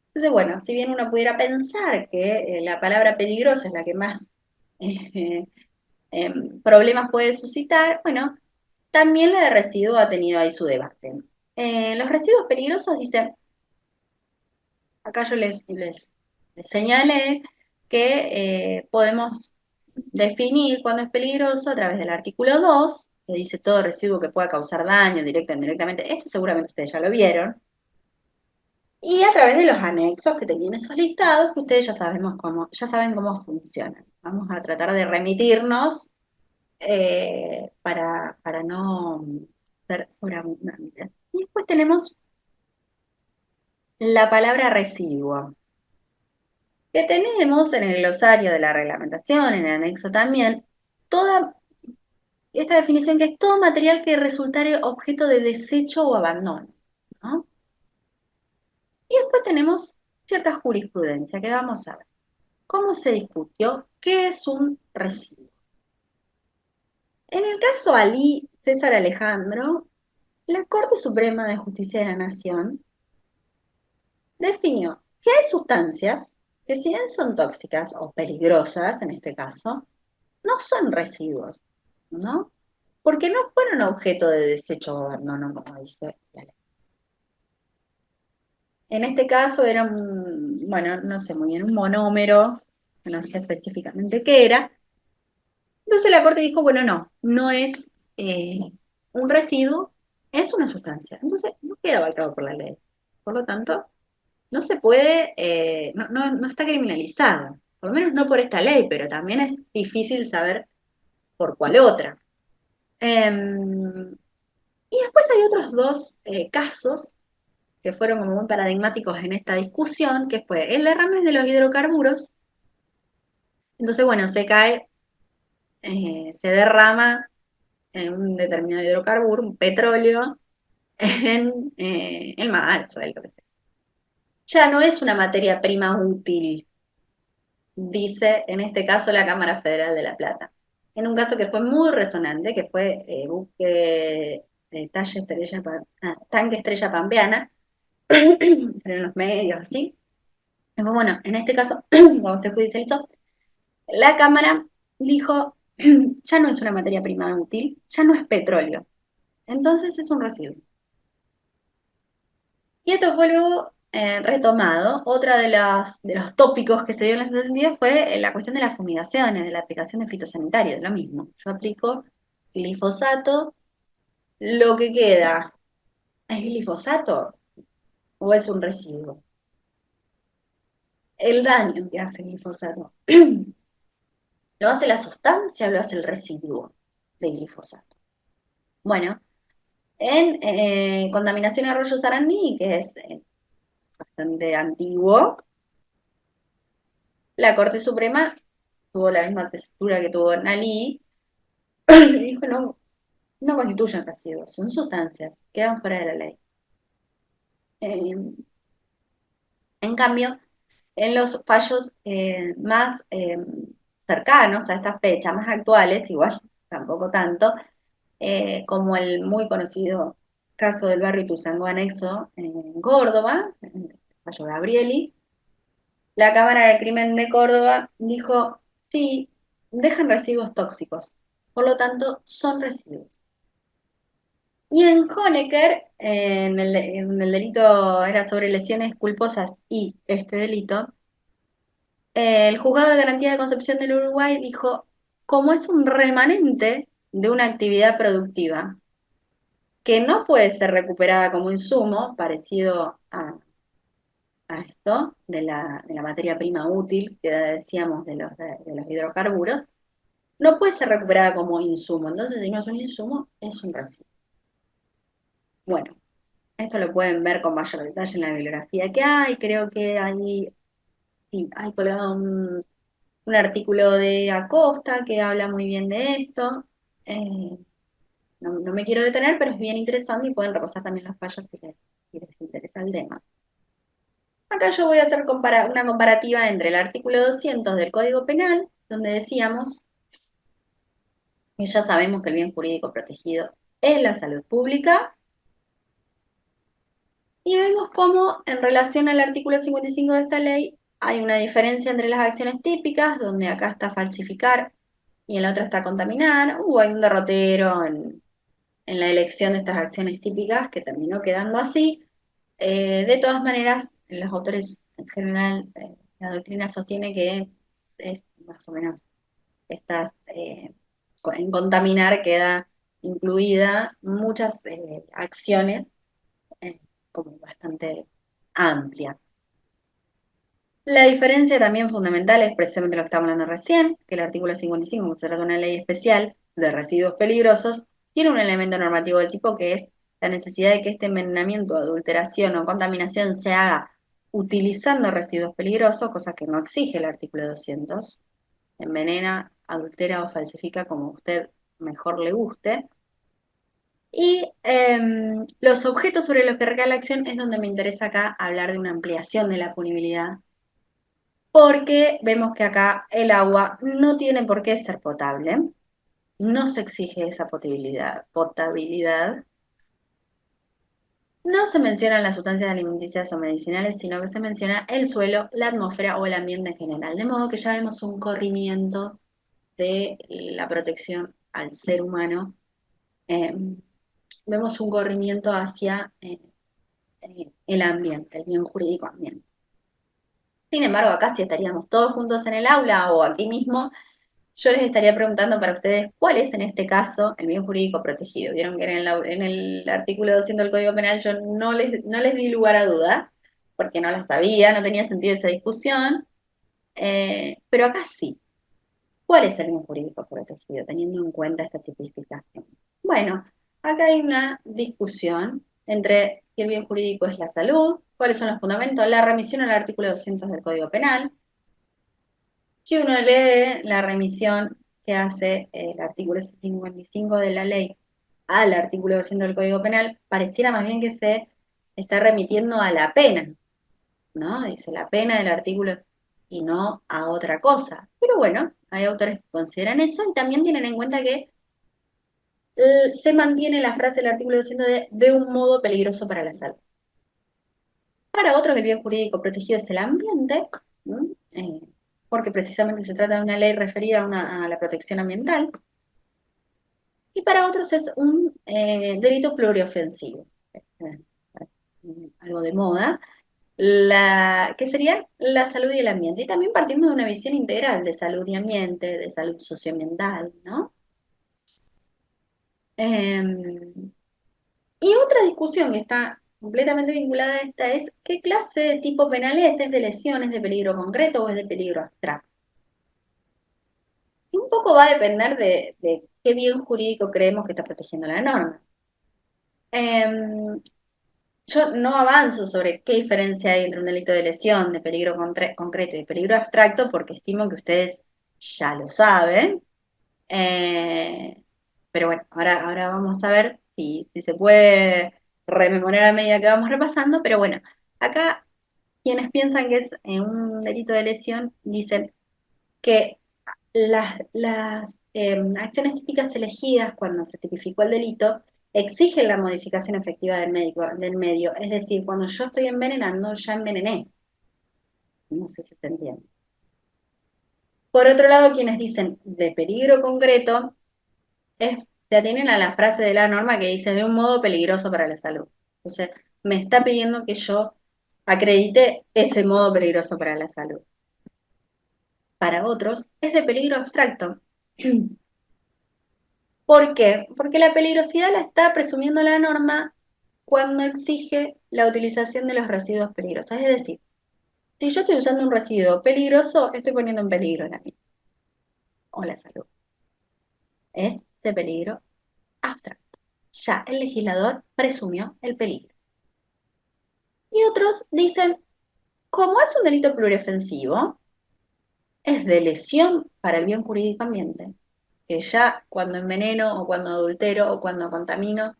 Entonces, bueno, si bien uno pudiera pensar que la palabra peligrosa es la que más eh, problemas puede suscitar, bueno, también la de residuo ha tenido ahí su debate. Los residuos peligrosos, dice, acá yo les señalé que podemos definir cuándo es peligroso a través del artículo 2, que dice todo residuo que pueda causar daño directa o indirectamente. Esto seguramente ustedes ya lo vieron. Y a través de los anexos que tenían esos listados, que ustedes ya saben cómo funcionan. Vamos a tratar de remitirnos para no ser sobreabundantes. Y después tenemos la palabra residuo, que tenemos en el glosario de la reglamentación, en el anexo también, toda esta definición que es todo material que resultare objeto de desecho o abandono, ¿no? Y después tenemos cierta jurisprudencia que vamos a ver. ¿Cómo se discutió qué es un residuo? En el caso Ali César Alejandro, la Corte Suprema de Justicia de la Nación definió que hay sustancias que si bien son tóxicas o peligrosas en este caso, no son residuos, ¿no? Porque no fueron objeto de desecho o abandono, como dice la ley. En este caso era bueno, no sé muy bien, un monómero, no sé específicamente qué era. Entonces la Corte dijo, bueno, no es eh, un residuo, es una sustancia. Entonces no queda abarcado por la ley. Por lo tanto, no se puede, no está criminalizado. Por lo menos no por esta ley, pero también es difícil saber por cuál otra. Y después hay otros dos casos que fueron como muy paradigmáticos en esta discusión, que fue el derrame de los hidrocarburos. Entonces, bueno, se derrama en un determinado hidrocarburo, un petróleo, en el marzo, lo que sea. Ya no es una materia prima útil, dice en este caso la Cámara Federal de La Plata. En un caso que fue muy resonante, que fue buque tanque estrella pampeana, pero en los medios, así. Y pues bueno, en este caso, cuando se judicializó, la Cámara dijo, ya no es una materia prima útil, ya no es petróleo, entonces es un residuo. Y esto fue luego retomado. Otra de los tópicos que se dio en ese sentido fue la cuestión de las fumigaciones, de la aplicación de fitosanitarios, lo mismo. Yo aplico glifosato, lo que queda, ¿es glifosato o es un residuo? El daño que hace el glifosato, ¿lo hace la sustancia o lo hace el residuo de glifosato? Bueno, en contaminación arroyo Sarandí, que es bastante antiguo, la Corte Suprema tuvo la misma textura que tuvo Nalí, y dijo no, no constituyen residuos, son sustancias, quedan fuera de la ley. Eh, en cambio, en los fallos más cercanos a esta fecha, más actuales, igual tampoco tanto, como el muy conocido caso del barrio Ituzaingó anexo en Córdoba, el fallo Gabrieli, la Cámara del Crimen de Córdoba dijo, sí, dejan residuos tóxicos, por lo tanto son residuos. Y en Honecker, en el delito era sobre lesiones culposas y este delito, el juzgado de garantía de Concepción del Uruguay dijo, como es un remanente de una actividad productiva que no puede ser recuperada como insumo, parecido a esto, de la materia prima útil que decíamos de los hidrocarburos, no puede ser recuperada como insumo. Entonces, si no es un insumo, es un residuo. Bueno, esto lo pueden ver con mayor detalle en la bibliografía que hay. Creo que ahí sí, hay colgado un artículo de Acosta que habla muy bien de esto. Eh, no me quiero detener, pero es bien interesante y pueden repasar también los fallos si les interesa el tema. Acá yo voy a hacer una comparativa entre el artículo 200 del Código Penal, donde decíamos que ya sabemos que el bien jurídico protegido es la salud pública, y vemos cómo en relación al artículo 55 de esta ley hay una diferencia entre las acciones típicas, donde acá está falsificar y en la otra está contaminar. Hay un derrotero en la elección de estas acciones típicas que terminó quedando así. De todas maneras, los autores en general, la doctrina sostiene que es más o menos estas, en contaminar queda incluida muchas acciones eh, como bastante amplia. La diferencia también fundamental es precisamente lo que estábamos hablando recién, que el artículo 55, como se trata de una ley especial de residuos peligrosos, tiene un elemento normativo del tipo que es la necesidad de que este envenenamiento, adulteración o contaminación se haga utilizando residuos peligrosos, cosa que no exige el artículo 200. Envenena, adultera o falsifica como usted mejor le guste. Y los objetos sobre los que recae la acción es donde me interesa acá hablar de una ampliación de la punibilidad, porque vemos que acá el agua no tiene por qué ser potable, no se exige esa potabilidad, no se mencionan las sustancias alimenticias o medicinales, sino que se menciona el suelo, la atmósfera o el ambiente en general, de modo que ya vemos un corrimiento de la protección al ser humano, eh, vemos un corrimiento hacia el ambiente, el bien jurídico ambiente. Sin embargo, acá si estaríamos todos juntos en el aula o aquí mismo, yo les estaría preguntando para ustedes cuál es en este caso el bien jurídico protegido. Vieron que en el artículo 200 del Código Penal yo no les di lugar a duda, porque no la sabía, no tenía sentido esa discusión, pero acá sí. ¿Cuál es el bien jurídico protegido, teniendo en cuenta esta tipificación? Bueno, acá hay una discusión entre si el bien jurídico es la salud, cuáles son los fundamentos, la remisión al artículo 200 del Código Penal. Si uno lee la remisión que hace el artículo 55 de la ley al artículo 200 del Código Penal, pareciera más bien que se está remitiendo a la pena, ¿no? Dice la pena del artículo y no a otra cosa. Pero bueno, hay autores que consideran eso y también tienen en cuenta que se mantiene la frase del artículo 200 de un modo peligroso para la salud. Para otros, el bien jurídico protegido es el ambiente, ¿no? Porque precisamente se trata de una ley referida a la protección ambiental. Y para otros es un delito pluriofensivo, algo de moda, que sería la salud y el ambiente, y también partiendo de una visión integral de salud y ambiente, de salud socioambiental, ¿no? Eh, y otra discusión que está completamente vinculada a esta es qué clase de tipo penal es de lesión, es de peligro concreto o es de peligro abstracto. Y un poco va a depender de qué bien jurídico creemos que está protegiendo la norma. Eh, Yo no avanzo sobre qué diferencia hay entre un delito de lesión, de peligro concreto y de peligro abstracto, porque estimo que ustedes ya lo saben. Eh, pero bueno, ahora vamos a ver si se puede rememorar a medida que vamos repasando. Pero bueno, acá quienes piensan que es un delito de lesión dicen que las acciones típicas elegidas cuando se tipificó el delito exigen la modificación efectiva del medio. Es decir, cuando yo estoy envenenando, ya envenené. No sé si se entiende. Por otro lado, quienes dicen de peligro concreto, se atienen a la frase de la norma que dice de un modo peligroso para la salud. Entonces, me está pidiendo que yo acredite ese modo peligroso para la salud. Para otros, es de peligro abstracto. ¿Por qué? Porque la peligrosidad la está presumiendo la norma cuando exige la utilización de los residuos peligrosos. Es decir, si yo estoy usando un residuo peligroso, estoy poniendo en peligro la vida o la salud. Es de peligro abstracto. Ya el legislador presumió el peligro. Y otros dicen, como es un delito pluriofensivo, es de lesión para el bien jurídico ambiente, que ya cuando enveneno o cuando adultero o cuando contamino,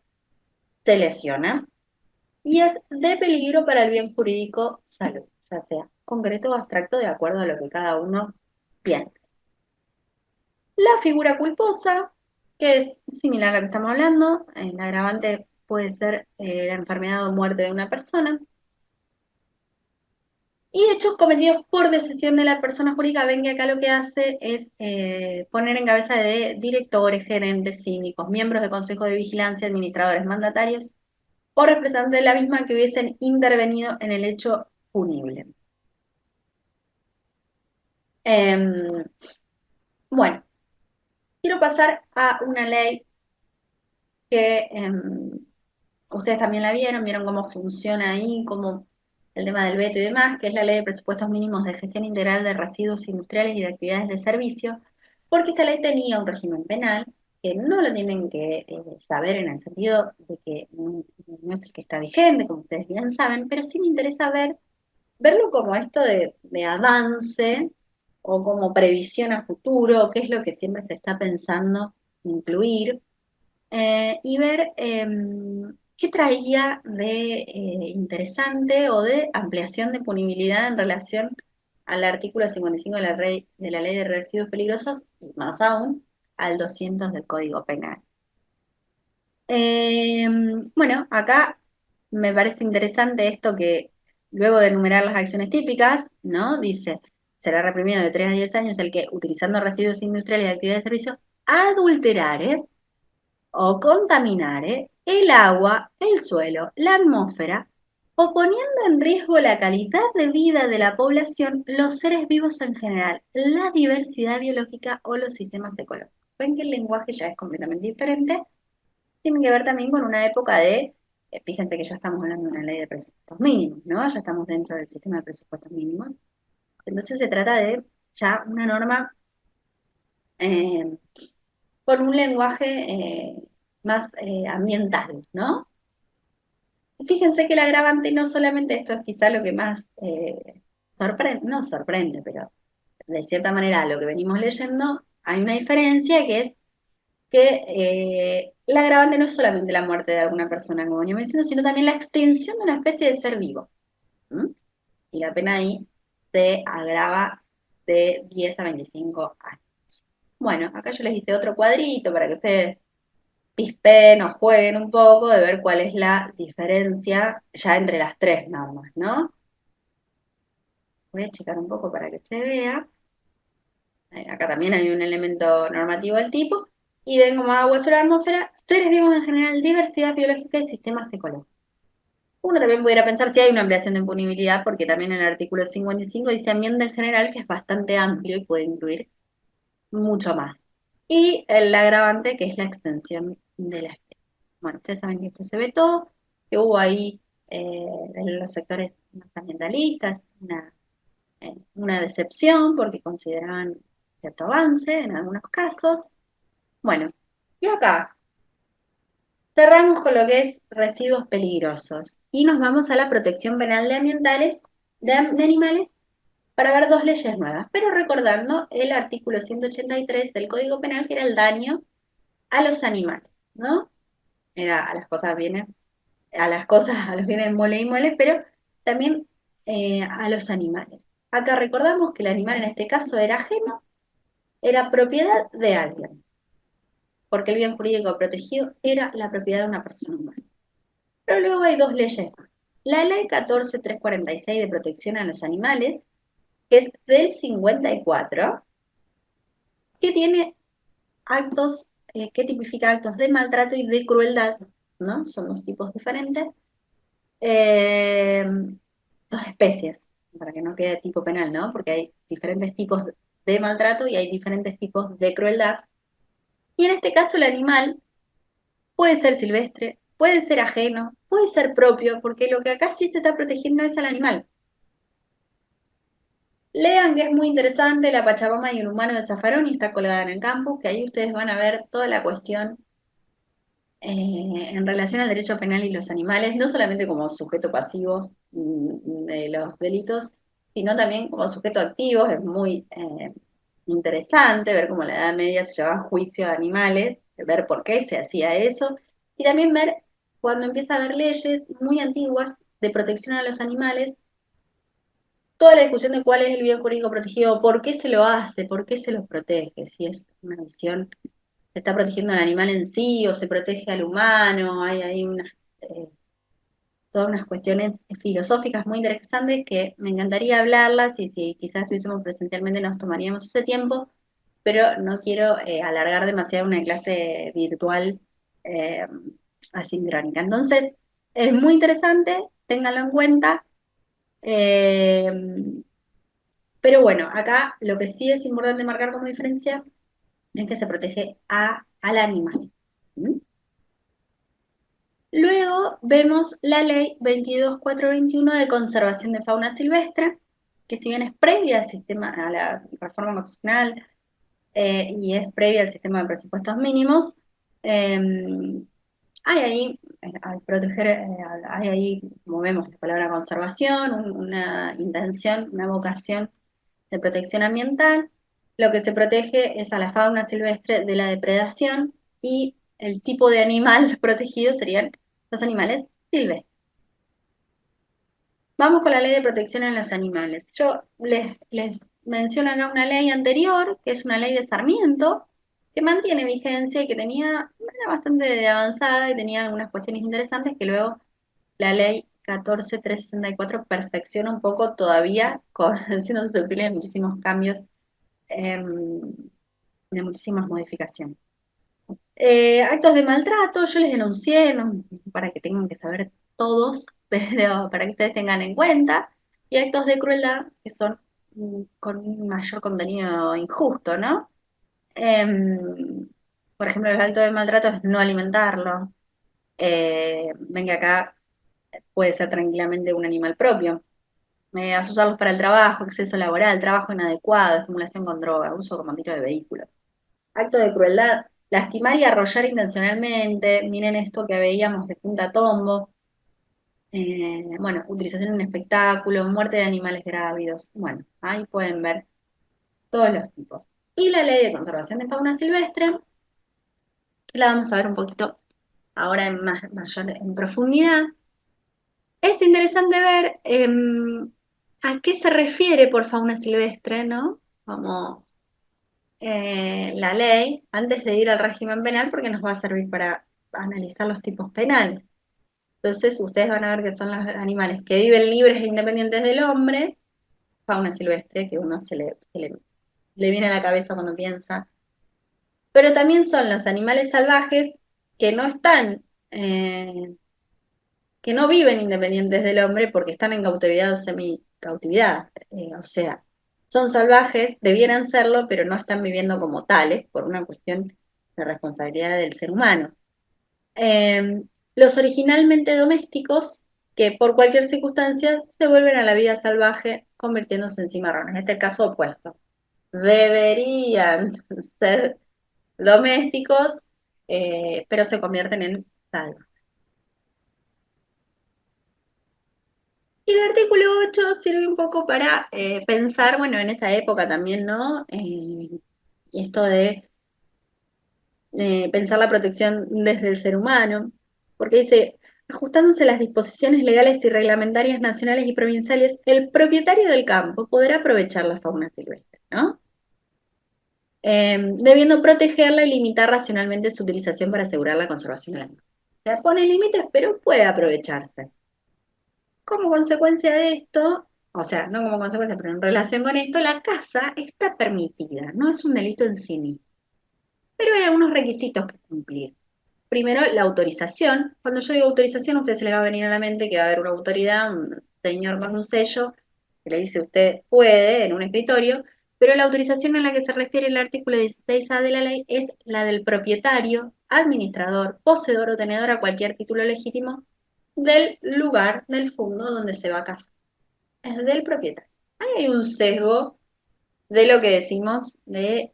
se lesiona. Y es de peligro para el bien jurídico salud, ya sea concreto o abstracto de acuerdo a lo que cada uno piense. La figura culposa, que es similar a la que estamos hablando, el agravante puede ser la enfermedad o muerte de una persona, y hechos cometidos por decisión de la persona jurídica, ven que acá lo que hace es poner en cabeza de directores, gerentes, síndicos, miembros de consejos de vigilancia, administradores, mandatarios o representantes de la misma que hubiesen intervenido en el hecho punible. Eh, bueno, quiero pasar a una ley que ustedes también la vieron cómo funciona ahí, cómo el tema del veto y demás, que es la Ley de Presupuestos Mínimos de Gestión Integral de Residuos Industriales y de Actividades de Servicio, porque esta ley tenía un régimen penal que no lo tienen que saber en el sentido de que no es el que está vigente, como ustedes bien saben, pero sí me interesa verlo como esto de avance o como previsión a futuro, qué es lo que siempre se está pensando incluir, y ver qué traía de interesante o de ampliación de punibilidad en relación al artículo 55 de la Ley de Residuos Peligrosos y más aún al 200 del Código Penal. Eh, bueno, acá me parece interesante esto que luego de enumerar las acciones típicas, ¿no? Dice, será reprimido de 3 a 10 años el que, utilizando residuos industriales y actividades de servicio, adulterare o contaminare el agua, el suelo, la atmósfera, o poniendo en riesgo la calidad de vida de la población, los seres vivos en general, la diversidad biológica o los sistemas ecológicos. Ven que el lenguaje ya es completamente diferente, tiene que ver también con una época fíjense que ya estamos hablando de una ley de presupuestos mínimos, ¿no? Ya estamos dentro del sistema de presupuestos mínimos. Entonces se trata de ya una norma eh, con un lenguaje más ambiental, ¿no? Y fíjense que el agravante no solamente esto es quizá lo que más sorprende, no sorprende, pero de cierta manera lo que venimos leyendo, hay una diferencia que es que el agravante no es solamente la muerte de alguna persona, como venía mencionando, sino también la extinción de una especie de ser vivo. ¿Mm? Y la pena ahí se agrava de 10 a 25 años. Bueno, acá yo les hice otro cuadrito para que ustedes pispen o jueguen un poco de ver cuál es la diferencia ya entre las tres normas, ¿no? Voy a checar un poco para que se vea. Acá también hay un elemento normativo del tipo. Y ven como agua sobre la atmósfera, seres vivos en general, diversidad biológica y sistemas ecológicos. Uno también pudiera pensar si hay una ampliación de impunibilidad, porque también en el artículo 55 dice ambiente en general, que es bastante amplio y puede incluir mucho más. Y el agravante, que es la extensión de la especie. Bueno, ustedes saben que esto se vetó, que hubo ahí en los sectores más ambientalistas una decepción porque consideraban cierto avance en algunos casos. Bueno, y acá cerramos con lo que es residuos peligrosos y nos vamos a la protección penal de ambientales de animales para ver dos leyes nuevas, pero recordando el artículo 183 del Código Penal, que era el daño a los animales, ¿no? Era a las cosas bienes, a las cosas, a los bienes mole y mole, pero también a los animales. Acá recordamos que el animal en este caso era ajeno, era propiedad de alguien, porque el bien jurídico protegido era la propiedad de una persona humana. Pero luego hay dos leyes más. La ley 14346 de protección a los animales, que es del 54, que tiene actos, que tipifica actos de maltrato y de crueldad, ¿no? Son dos tipos diferentes, eh, dos especies, para que no quede tipo penal, ¿no? Porque hay diferentes tipos de maltrato y hay diferentes tipos de crueldad. Y en este caso el animal puede ser silvestre, puede ser ajeno, puede ser propio, porque lo que acá sí se está protegiendo es al animal. Lean que es muy interesante la Pachamama y el humano de Zaffaroni, está colgada en el campus, que ahí ustedes van a ver toda la cuestión en relación al derecho penal y los animales, no solamente como sujeto pasivo de los delitos, sino también como sujeto activo. Es muy interesante ver cómo la Edad Media se llevaba a juicio a animales, ver por qué se hacía eso, y también ver cuando empieza a haber leyes muy antiguas de protección a los animales, toda la discusión de cuál es el bien jurídico protegido, por qué se lo hace, por qué se los protege, si es una visión, se está protegiendo al animal en sí o se protege al humano, hay ahí todas unas cuestiones filosóficas muy interesantes que me encantaría hablarlas y si quizás estuviésemos presencialmente nos tomaríamos ese tiempo, pero no quiero alargar demasiado una clase virtual eh, asincrónica. Entonces, es muy interesante, ténganlo en cuenta. eh, pero bueno, acá lo que sí es importante marcar como diferencia es que se protege al animal. ¿Mm? Luego vemos la ley 22421 de conservación de fauna silvestre, que si bien es previa al sistema, a la reforma constitucional y es previa al sistema de presupuestos mínimos, eh, hay ahí, al proteger, hay ahí, como vemos, la palabra conservación, una intención, una vocación de protección ambiental. Lo que se protege es a la fauna silvestre de la depredación y el tipo de animal protegido serían los animales silvestres. Vamos con la ley de protección a los animales. Yo les menciono acá una ley anterior, que es una ley de Sarmiento, que mantiene vigencia y que era bastante avanzada y tenía algunas cuestiones interesantes que luego la ley 14364 perfecciona un poco todavía, siendo susceptible de muchísimos cambios, de muchísimas modificaciones. Actos de maltrato, yo les denuncié, no, para que tengan que saber todos, pero para que ustedes tengan en cuenta, y actos de crueldad que son con un mayor contenido injusto, ¿no? Por ejemplo, el acto de maltrato es no alimentarlo. Ven que acá puede ser tranquilamente un animal propio. Asusarlos para el trabajo, exceso laboral, trabajo inadecuado, estimulación con droga, uso como tiro de vehículo. Acto de crueldad, lastimar y arrollar intencionalmente, miren esto que veíamos de Punta Tombo, bueno, utilización en un espectáculo, muerte de animales grávidos, bueno, ahí pueden ver todos los tipos. Y la ley de conservación de fauna silvestre, que la vamos a ver un poquito ahora en mayor en profundidad. Es interesante ver a qué se refiere por fauna silvestre, ¿no? Como la ley, antes de ir al régimen penal, porque nos va a servir para analizar los tipos penales. Entonces, ustedes van a ver que son los animales que viven libres e independientes del hombre, fauna silvestre, que uno le viene a la cabeza cuando piensa, pero también son los animales salvajes que no están, que no viven independientes del hombre porque están en cautividad o semi-cautividad, o sea, son salvajes, debieran serlo, pero no están viviendo como tales por una cuestión de responsabilidad del ser humano. Eh, los originalmente domésticos, que por cualquier circunstancia se vuelven a la vida salvaje convirtiéndose en cimarrones. En este caso opuesto. Deberían ser domésticos, pero se convierten en salvas. Y el artículo 8 sirve un poco para pensar, bueno, en esa época también, ¿no? Y esto de pensar la protección desde el ser humano, porque dice, ajustándose las disposiciones legales y reglamentarias nacionales y provinciales, el propietario del campo podrá aprovechar la fauna silvestre, ¿no? Debiendo protegerla y limitar racionalmente su utilización para asegurar la conservación de la misma. O sea, pone límites, pero puede aprovecharse. Como consecuencia de esto, o sea, no como consecuencia, pero en relación con esto, la caza está permitida, no es un delito en sí mismo, pero hay algunos requisitos que cumplir. Primero, la autorización. Cuando yo digo autorización, a usted se le va a venir a la mente que va a haber una autoridad, un señor con un sello, que le dice usted puede en un escritorio, pero la autorización a la que se refiere el artículo 16A de la ley es la del propietario, administrador, poseedor o tenedor a cualquier título legítimo del lugar, del fondo donde se va a casar. Es del propietario. Ahí hay un sesgo de lo que decimos de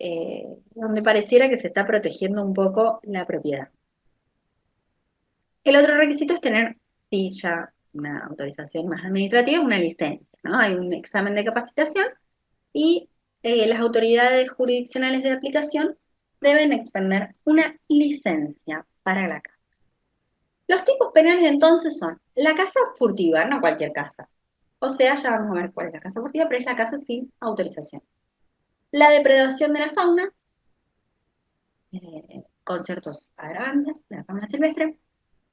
donde pareciera que se está protegiendo un poco la propiedad. El otro requisito es tener, sí, ya una autorización más administrativa, una licencia, ¿no? Hay un examen de capacitación y las autoridades jurisdiccionales de aplicación deben extender una licencia para la casa. Los tipos penales entonces son la casa furtiva, no cualquier casa. O sea, ya vamos a ver cuál es la casa furtiva, pero es la casa sin autorización. La depredación de la fauna, con ciertos agravantes de la fauna silvestre,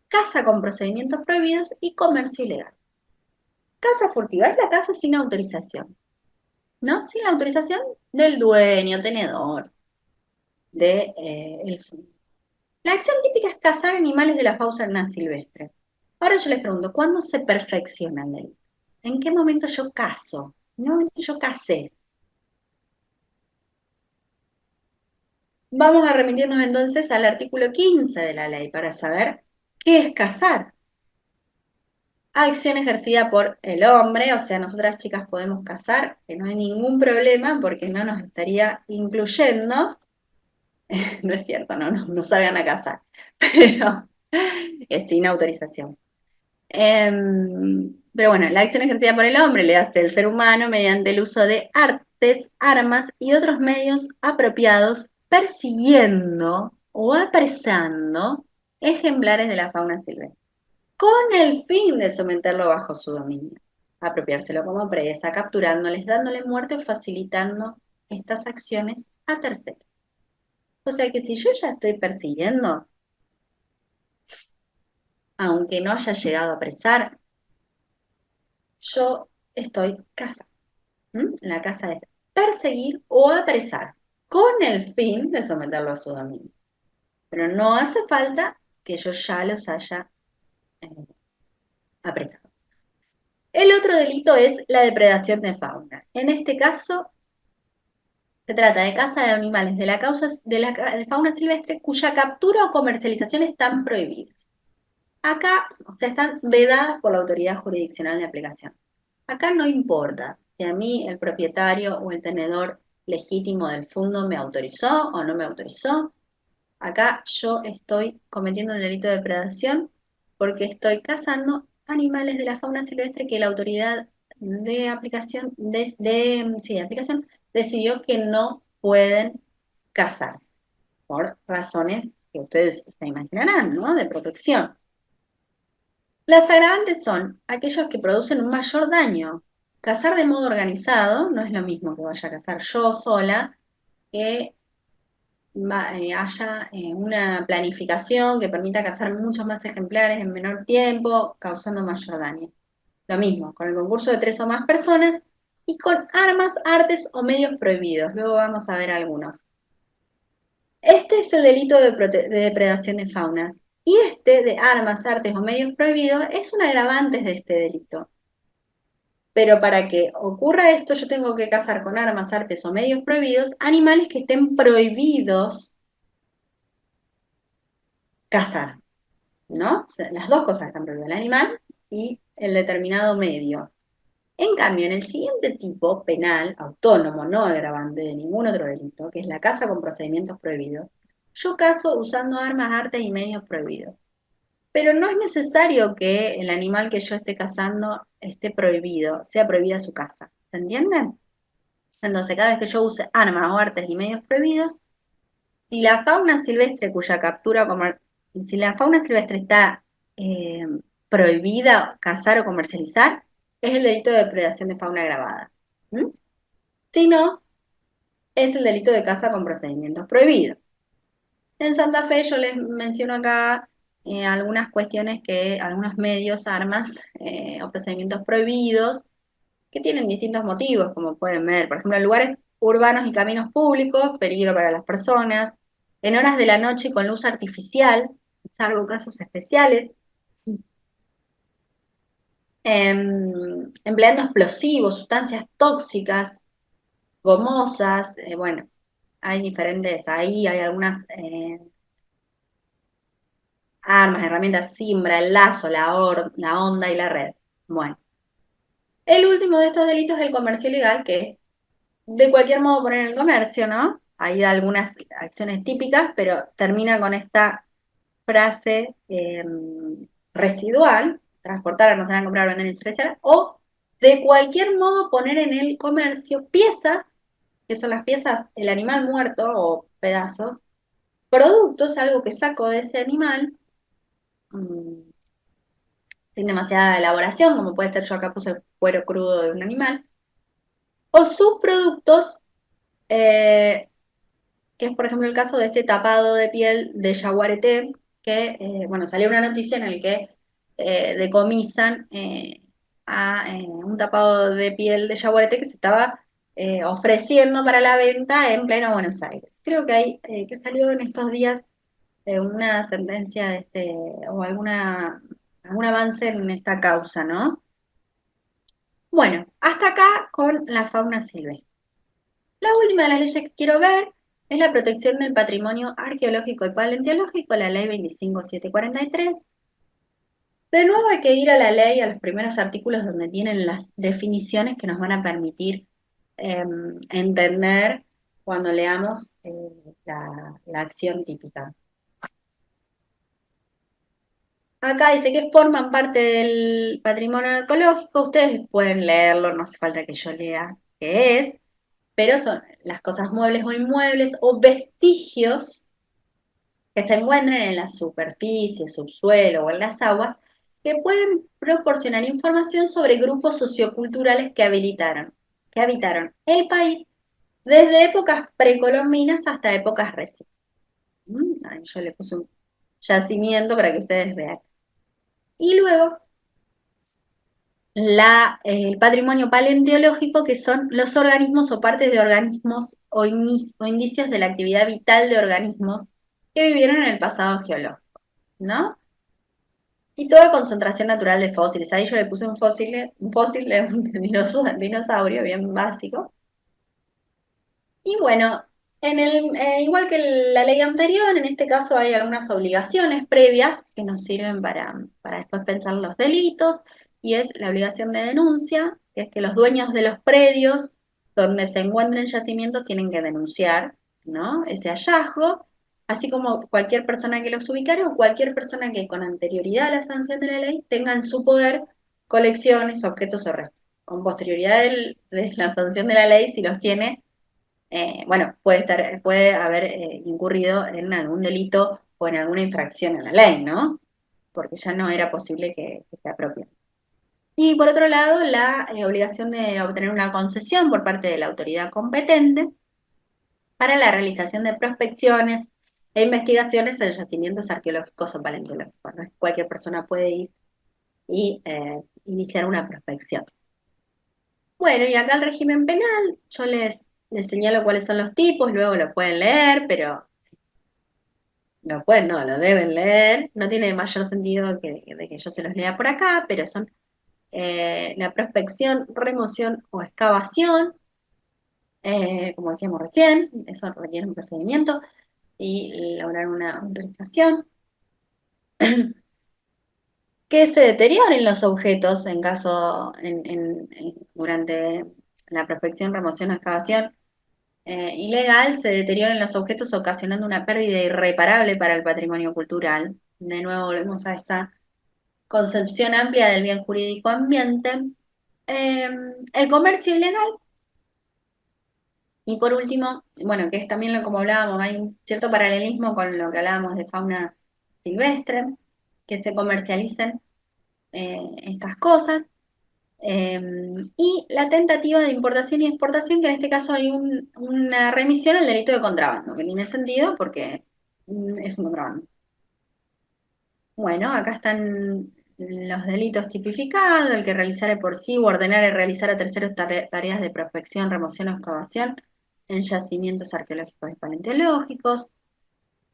caza con procedimientos prohibidos y comercio ilegal. Casa furtiva es la casa sin autorización, ¿no? Sin la autorización del dueño, tenedor, de, el fondo. La acción típica es cazar animales de la fauna silvestre. Ahora yo les pregunto, ¿cuándo se perfecciona el delito? ¿En qué momento yo cazo? ¿En qué momento yo casé? Vamos a remitirnos entonces al artículo 15 de la ley para saber qué es cazar. Acción ejercida por el hombre, o sea, nosotras chicas podemos cazar, que no hay ningún problema porque no nos estaría incluyendo. No es cierto, no salgan a cazar, pero es sin autorización. Pero bueno, la acción ejercida por el hombre le hace el ser humano mediante el uso de artes, armas y otros medios apropiados persiguiendo o apresando ejemplares de la fauna silvestre, con el fin de someterlo bajo su dominio, apropiárselo como presa, capturándoles, dándole muerte o facilitando estas acciones a terceros. O sea que si yo ya estoy persiguiendo, aunque no haya llegado a apresar, yo estoy cazando. La caza es perseguir o apresar, con el fin de someterlo a su dominio. Pero no hace falta que yo ya los haya eh, apresado. El otro delito es la depredación de fauna. En este caso, se trata de caza de animales de fauna silvestre cuya captura o comercialización están prohibidas. Acá, o sea, están vedadas por la autoridad jurisdiccional de aplicación. Acá no importa si a mí el propietario o el tenedor legítimo del fondo me autorizó o no me autorizó. Acá yo estoy cometiendo un delito de depredación porque estoy cazando animales de la fauna silvestre que la autoridad de aplicación, sí, de aplicación decidió que no pueden cazarse por razones que ustedes se imaginarán, ¿no? De protección. Las agravantes son aquellos que producen un mayor daño. Cazar de modo organizado no es lo mismo que vaya a cazar yo sola, que haya una planificación que permita cazar muchos más ejemplares en menor tiempo, causando mayor daño. Lo mismo, con el concurso de 3 o más personas y con armas, artes o medios prohibidos. Luego vamos a ver algunos. Este es el delito de depredación de faunas. Y este de armas, artes o medios prohibidos es un agravante de este delito. Pero para que ocurra esto, yo tengo que cazar con armas, artes o medios prohibidos animales que estén prohibidos cazar, ¿no? O sea, las dos cosas están prohibidas, el animal y el determinado medio. En cambio, en el siguiente tipo penal, autónomo, no agravante de ningún otro delito, que es la caza con procedimientos prohibidos, yo cazo usando armas, artes y medios prohibidos. Pero no es necesario que el animal que yo esté cazando esté prohibido, sea prohibida su caza. ¿Se entiende? Entonces, cada vez que yo use armas o artes y medios prohibidos, si la fauna silvestre cuya captura, si la fauna silvestre está eh, prohibida cazar o comercializar, es el delito de depredación de fauna agravada. ¿Mm? Si no, es el delito de caza con procedimientos prohibidos. En Santa Fe yo les menciono acá algunas cuestiones algunos medios, armas o procedimientos prohibidos que tienen distintos motivos, como pueden ver, por ejemplo, en lugares urbanos y caminos públicos, peligro para las personas, en horas de la noche con luz artificial, salvo casos especiales, empleando explosivos, sustancias tóxicas, gomosas, bueno, hay diferentes, ahí hay algunas armas, herramientas, siembra, el lazo, la onda y la red. Bueno, el último de estos delitos es el comercio ilegal, que es de cualquier modo poner en el comercio, ¿no? Hay algunas acciones típicas, pero termina con esta frase residual, transportar, almacenar, comprar, vender, industrializar, o de cualquier modo poner en el comercio piezas, que son las piezas, el animal muerto o pedazos, productos, algo que saco de ese animal, mmm, sin demasiada elaboración, como puede ser yo acá puse el cuero crudo de un animal, o subproductos, que es por ejemplo el caso de este tapado de piel de yaguareté, que, bueno, salió una noticia en el que decomisan un tapado de piel de yaguareté que se estaba ofreciendo para la venta en pleno Buenos Aires. Creo que hay, que salió en estos días una sentencia de o algún avance en esta causa, ¿no? Bueno, hasta acá con la fauna silvestre. La última de las leyes que quiero ver es la protección del patrimonio arqueológico y paleontológico, la ley 25743. De nuevo hay que ir a la ley, a los primeros artículos donde tienen las definiciones que nos van a permitir entender cuando leamos la acción típica. Acá dice que forman parte del patrimonio arqueológico, ustedes pueden leerlo, no hace falta que yo lea qué es, pero son las cosas muebles o inmuebles o vestigios que se encuentren en la superficie, subsuelo o en las aguas, que pueden proporcionar información sobre grupos socioculturales que habitaron el país desde épocas precolombinas hasta épocas recientes. Ahí yo le puse un yacimiento para que ustedes vean. Y luego el patrimonio paleontológico, que son los organismos o partes de organismos o indicios de la actividad vital de organismos que vivieron en el pasado geológico, ¿no? Y toda concentración natural de fósiles. Ahí yo le puse un fósil de un dinosaurio bien básico. Y bueno, igual que la ley anterior, en este caso hay algunas obligaciones previas que nos sirven para después pensar los delitos, y es la obligación de denuncia, que es que los dueños de los predios donde se encuentren yacimientos tienen que denunciar, ¿no? Ese hallazgo, así como cualquier persona que los ubicare o cualquier persona que con anterioridad a la sanción de la ley tenga en su poder colecciones, objetos o restos. Con posterioridad de la sanción de la ley, si los tiene, bueno, puede haber incurrido en algún delito pone alguna infracción a la ley, ¿no? Porque ya no era posible que se apropien. Y por otro lado, la obligación de obtener una concesión por parte de la autoridad competente para la realización de prospecciones e investigaciones en yacimientos arqueológicos o paleontológicos. No es que cualquier persona puede ir y iniciar una prospección. Bueno, y acá el régimen penal, yo les señalo cuáles son los tipos, luego lo pueden leer, pero lo pueden, no, lo deben leer. No tiene mayor sentido de que yo se los lea por acá, pero son la prospección, remoción o excavación, como decíamos recién, eso requiere un procedimiento y lograr una autorización. Que se deterioren los objetos en caso, durante la prospección, remoción o excavación ilegal, se deterioren los objetos ocasionando una pérdida irreparable para el patrimonio cultural. De nuevo volvemos a esta concepción amplia del bien jurídico ambiente. Eh, el comercio ilegal. Y por último, bueno, que es también como hablábamos, hay un cierto paralelismo con lo que hablábamos de fauna silvestre, que se comercialicen estas cosas. Eh, y la tentativa de importación y exportación, que en este caso hay una remisión al delito de contrabando, que tiene sentido porque es un contrabando. Bueno, acá están los delitos tipificados: el que realizare por sí o ordenare realizar a terceros tareas de prospección, remoción o excavación en yacimientos arqueológicos y paleontológicos.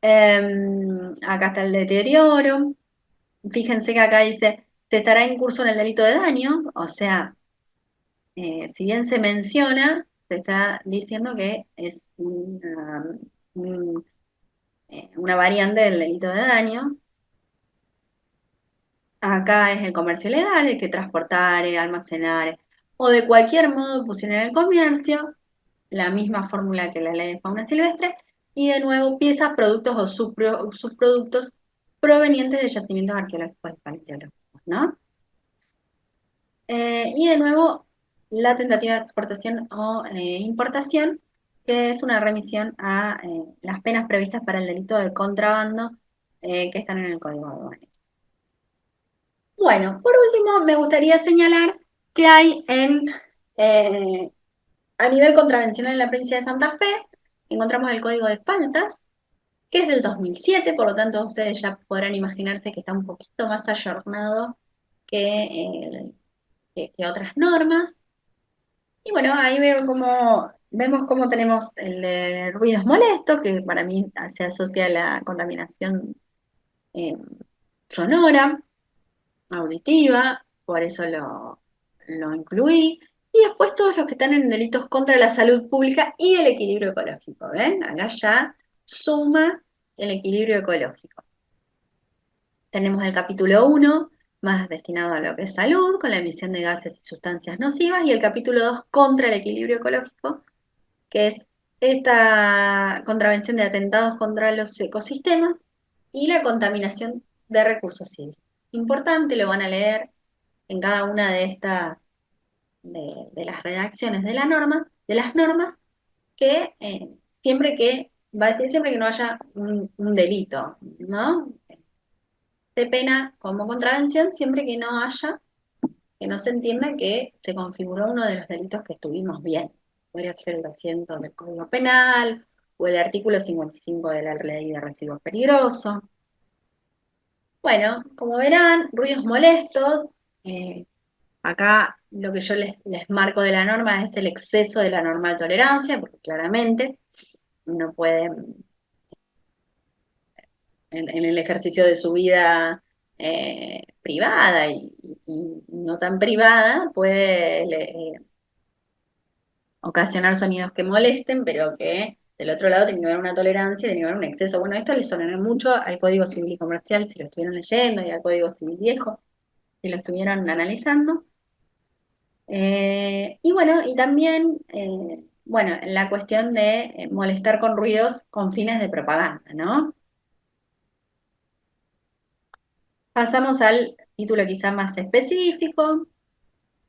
Acá está el deterioro. Fíjense que acá dice, se estará en curso en el delito de daño, o sea, si bien se menciona, se está diciendo que es una variante del delito de daño. Acá es el comercio ilegal, el que transportar, almacenar o de cualquier modo pusieron en el comercio, la misma fórmula que la ley de fauna silvestre, y de nuevo piezas, productos o subproductos provenientes de yacimientos arqueológicos y paleontológicos, ¿no? Y de nuevo, la tentativa de exportación o importación, que es una remisión a las penas previstas para el delito de contrabando que están en el Código Aduanero. Bueno, por último, me gustaría señalar que hay a nivel contravencional en la provincia de Santa Fe, encontramos el Código de Faltas, que es del 2007, por lo tanto ustedes ya podrán imaginarse que está un poquito más ayornado que otras normas. Y bueno, ahí vemos cómo tenemos el de ruidos molestos, que para mí se asocia a la contaminación eh, sonora, auditiva, por eso lo incluí. Y después todos los que están en delitos contra la salud pública y el equilibrio ecológico, ¿ven? Acá ya suma el equilibrio ecológico. Tenemos el capítulo 1, más destinado a lo que es salud, con la emisión de gases y sustancias nocivas, y el capítulo 2, contra el equilibrio ecológico, que es esta contravención de atentados contra los ecosistemas y la contaminación de recursos hídricos. Importante, lo van a leer en cada una de estas, de las redacciones de la norma, de las normas, que va a decir siempre que no haya un delito, ¿no? De pena como contravención siempre que no haya, que no se entienda que se configuró uno de los delitos que estuvimos bien. Podría ser el 200 del Código Penal o el artículo 55 de la Ley de Residuos Peligrosos. Bueno, como verán, ruidos molestos. eh, Acá lo que yo les marco de la norma es el exceso de la normal tolerancia, porque claramente uno puede, en el ejercicio de su vida privada y no tan privada, puede ocasionar sonidos que molesten, pero que del otro lado tiene que haber una tolerancia, tiene que haber un exceso. Bueno, esto le sonará mucho al Código Civil y Comercial, si lo estuvieron leyendo, y al Código Civil Viejo, si lo estuvieron analizando. Y bueno, y también, bueno, la cuestión de molestar con ruidos con fines de propaganda, ¿no? Pasamos al título quizá más específico,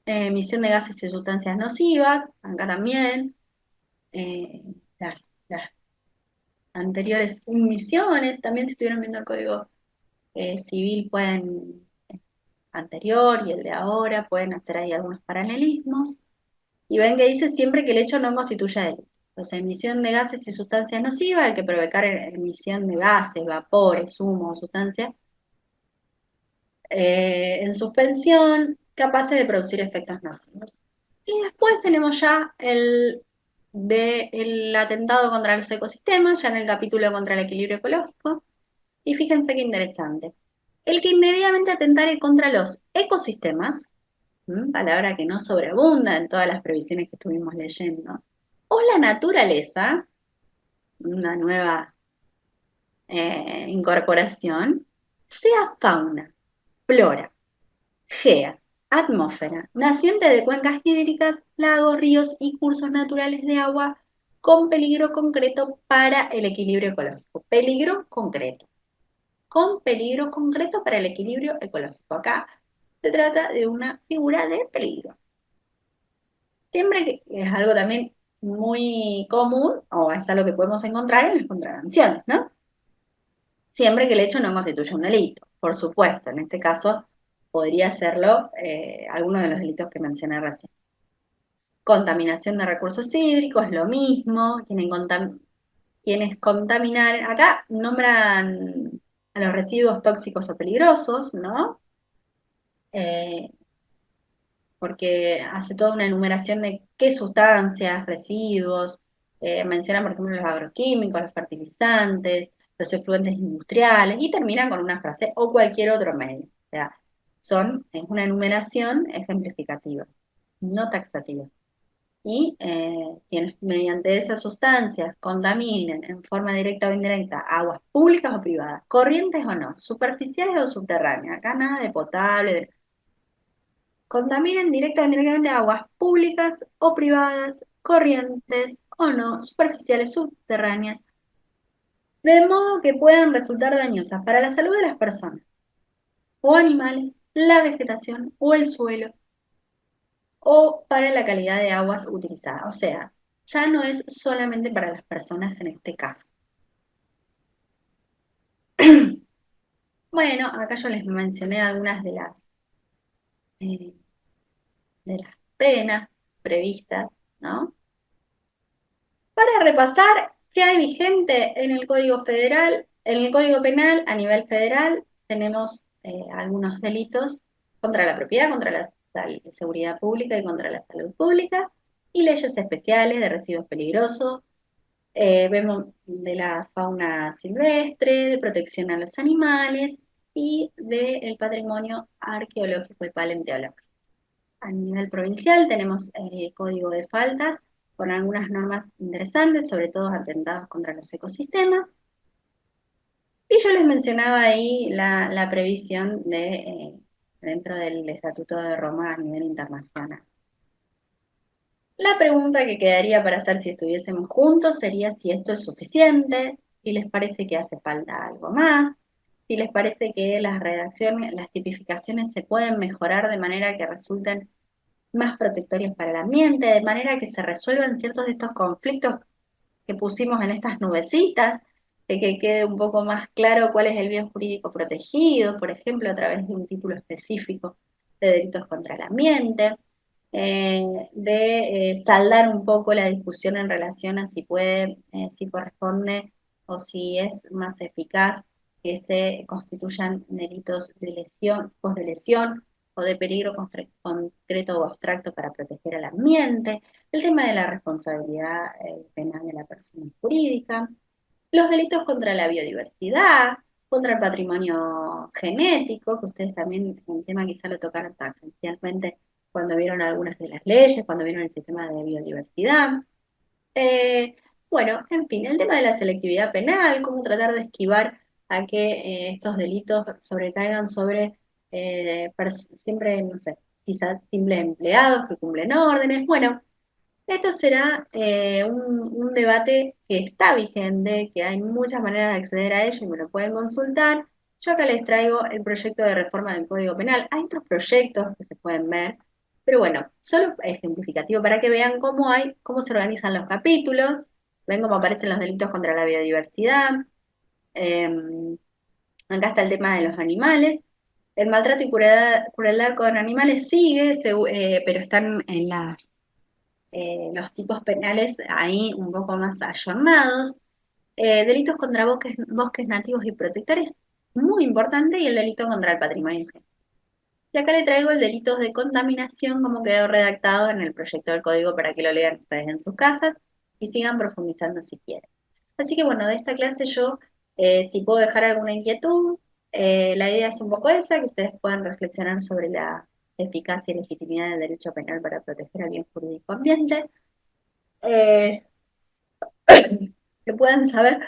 emisión de gases y sustancias nocivas, acá también, eh, las anteriores inmisiones, también si estuvieron viendo el Código Civil pueden, anterior y el de ahora, pueden hacer ahí algunos paralelismos. Y ven que dice siempre que el hecho no constituye delito. Entonces, emisión de gases y sustancias nocivas, hay que provocar emisión de gases, vapores, humos, sustancias en suspensión, capaces de producir efectos nocivos. Y después tenemos ya el atentado contra los ecosistemas, ya en el capítulo contra el equilibrio ecológico. Y fíjense qué interesante. El que indebidamente atentare contra los ecosistemas, palabra que no sobreabunda en todas las previsiones que estuvimos leyendo, o la naturaleza, una nueva incorporación, sea fauna, flora, gea, atmósfera, naciente de cuencas hídricas, lagos, ríos y cursos naturales de agua con peligro concreto para el equilibrio ecológico. Peligro concreto. Con peligro concreto para el equilibrio ecológico. Acá se trata de una figura de peligro. Siempre que es algo también muy común, o es algo que podemos encontrar en las contravenciones, ¿no? Siempre que el hecho no constituya un delito, por supuesto. En este caso, podría serlo alguno de los delitos que mencioné recién. Contaminación de recursos hídricos, lo mismo. Quienes contaminan, acá nombran a los residuos tóxicos o peligrosos, ¿no? Eh, porque hace toda una enumeración de qué sustancias, residuos, mencionan por ejemplo los agroquímicos, los fertilizantes, los efluentes industriales, y terminan con una frase o cualquier otro medio. O sea, es una enumeración ejemplificativa, no taxativa. Y quienes mediante esas sustancias contaminen en forma directa o indirecta aguas públicas o privadas, corrientes o no, superficiales o subterráneas, acá nada de potable, contaminen directa o indirectamente aguas públicas o privadas, corrientes o no, superficiales, subterráneas, de modo que puedan resultar dañosas para la salud de las personas o animales, la vegetación o el suelo, o para la calidad de aguas utilizadas. O sea, ya no es solamente para las personas en este caso. Bueno, acá yo les mencioné algunas eh, de las penas previstas, ¿no? Para repasar, ¿qué hay vigente en el Código Federal? En el Código Penal a nivel federal tenemos algunos delitos contra la propiedad, contra la seguridad pública y contra la salud pública, y leyes especiales de residuos peligrosos. Vemos de la fauna silvestre, de protección a los animales y del patrimonio arqueológico y paleontológico. A nivel provincial tenemos el código de faltas con algunas normas interesantes, sobre todo atentados contra los ecosistemas. Y yo les mencionaba ahí la previsión dentro del Estatuto de Roma a nivel internacional. La pregunta que quedaría para hacer si estuviésemos juntos sería si esto es suficiente, si les parece que hace falta algo más, si les parece que las redacciones, las tipificaciones se pueden mejorar de manera que resulten más protectorias para el ambiente, de manera que se resuelvan ciertos de estos conflictos que pusimos en estas nubecitas, de que quede un poco más claro cuál es el bien jurídico protegido, por ejemplo, a través de un título específico de delitos contra el ambiente, de saldar un poco la discusión en relación a si puede, si corresponde o si es más eficaz que se constituyan delitos de lesión, post de lesión o de peligro concreto o abstracto para proteger al ambiente, el tema de la responsabilidad penal de la persona jurídica, los delitos contra la biodiversidad, contra el patrimonio genético, que ustedes también, un tema quizá lo tocaron tangencialmente cuando vieron algunas de las leyes, cuando vieron el sistema de biodiversidad. Eh, bueno, en fin, el tema de la selectividad penal, cómo tratar de esquivar a que estos delitos sobrecaigan sobre siempre, no sé, quizás simples empleados que cumplen órdenes. Bueno, esto será un debate que está vigente, que hay muchas maneras de acceder a ello y me lo pueden consultar. Yo acá les traigo el proyecto de reforma del Código Penal. Hay otros proyectos que se pueden ver, pero bueno, solo ejemplificativo para que vean cómo se organizan los capítulos. Ven cómo aparecen los delitos contra la biodiversidad. Em, Acá está el tema de los animales. El maltrato y crueldad con animales sigue, pero están en los tipos penales ahí un poco más ayornados. Delitos contra bosques nativos y protectores, muy importante, y el delito contra el patrimonio. Y acá le traigo el delito de contaminación como quedó redactado en el proyecto del código para que lo lean ustedes en sus casas y sigan profundizando si quieren. Así que bueno, de esta clase yo, si puedo dejar alguna inquietud, la idea es un poco esa, que ustedes puedan reflexionar sobre la eficacia y legitimidad del derecho penal para proteger al bien jurídico ambiente, eh, que puedan saber,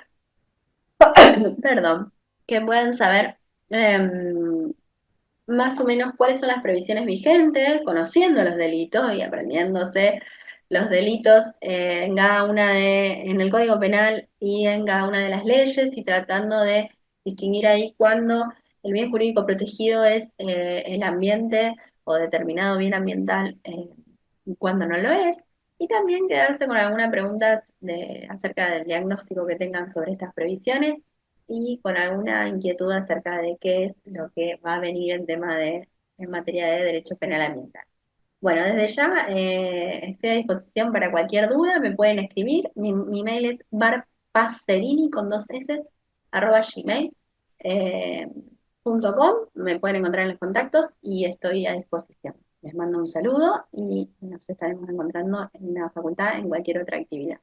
perdón, que puedan saber más o menos cuáles son las previsiones vigentes, conociendo los delitos y aprendiéndose los delitos en el Código Penal y en cada una de las leyes y tratando de distinguir ahí cuándo el bien jurídico protegido es el ambiente o determinado bien ambiental y cuándo no lo es. Y también quedarse con alguna pregunta acerca del diagnóstico que tengan sobre estas previsiones y con alguna inquietud acerca de qué es lo que va a venir en materia de derecho penal ambiental. Bueno, desde ya estoy a disposición para cualquier duda, me pueden escribir. Mi mail es barpacerini con dos s @gmail .com. Me pueden encontrar en los contactos y estoy a disposición. Les mando un saludo y nos estaremos encontrando en la facultad en cualquier otra actividad.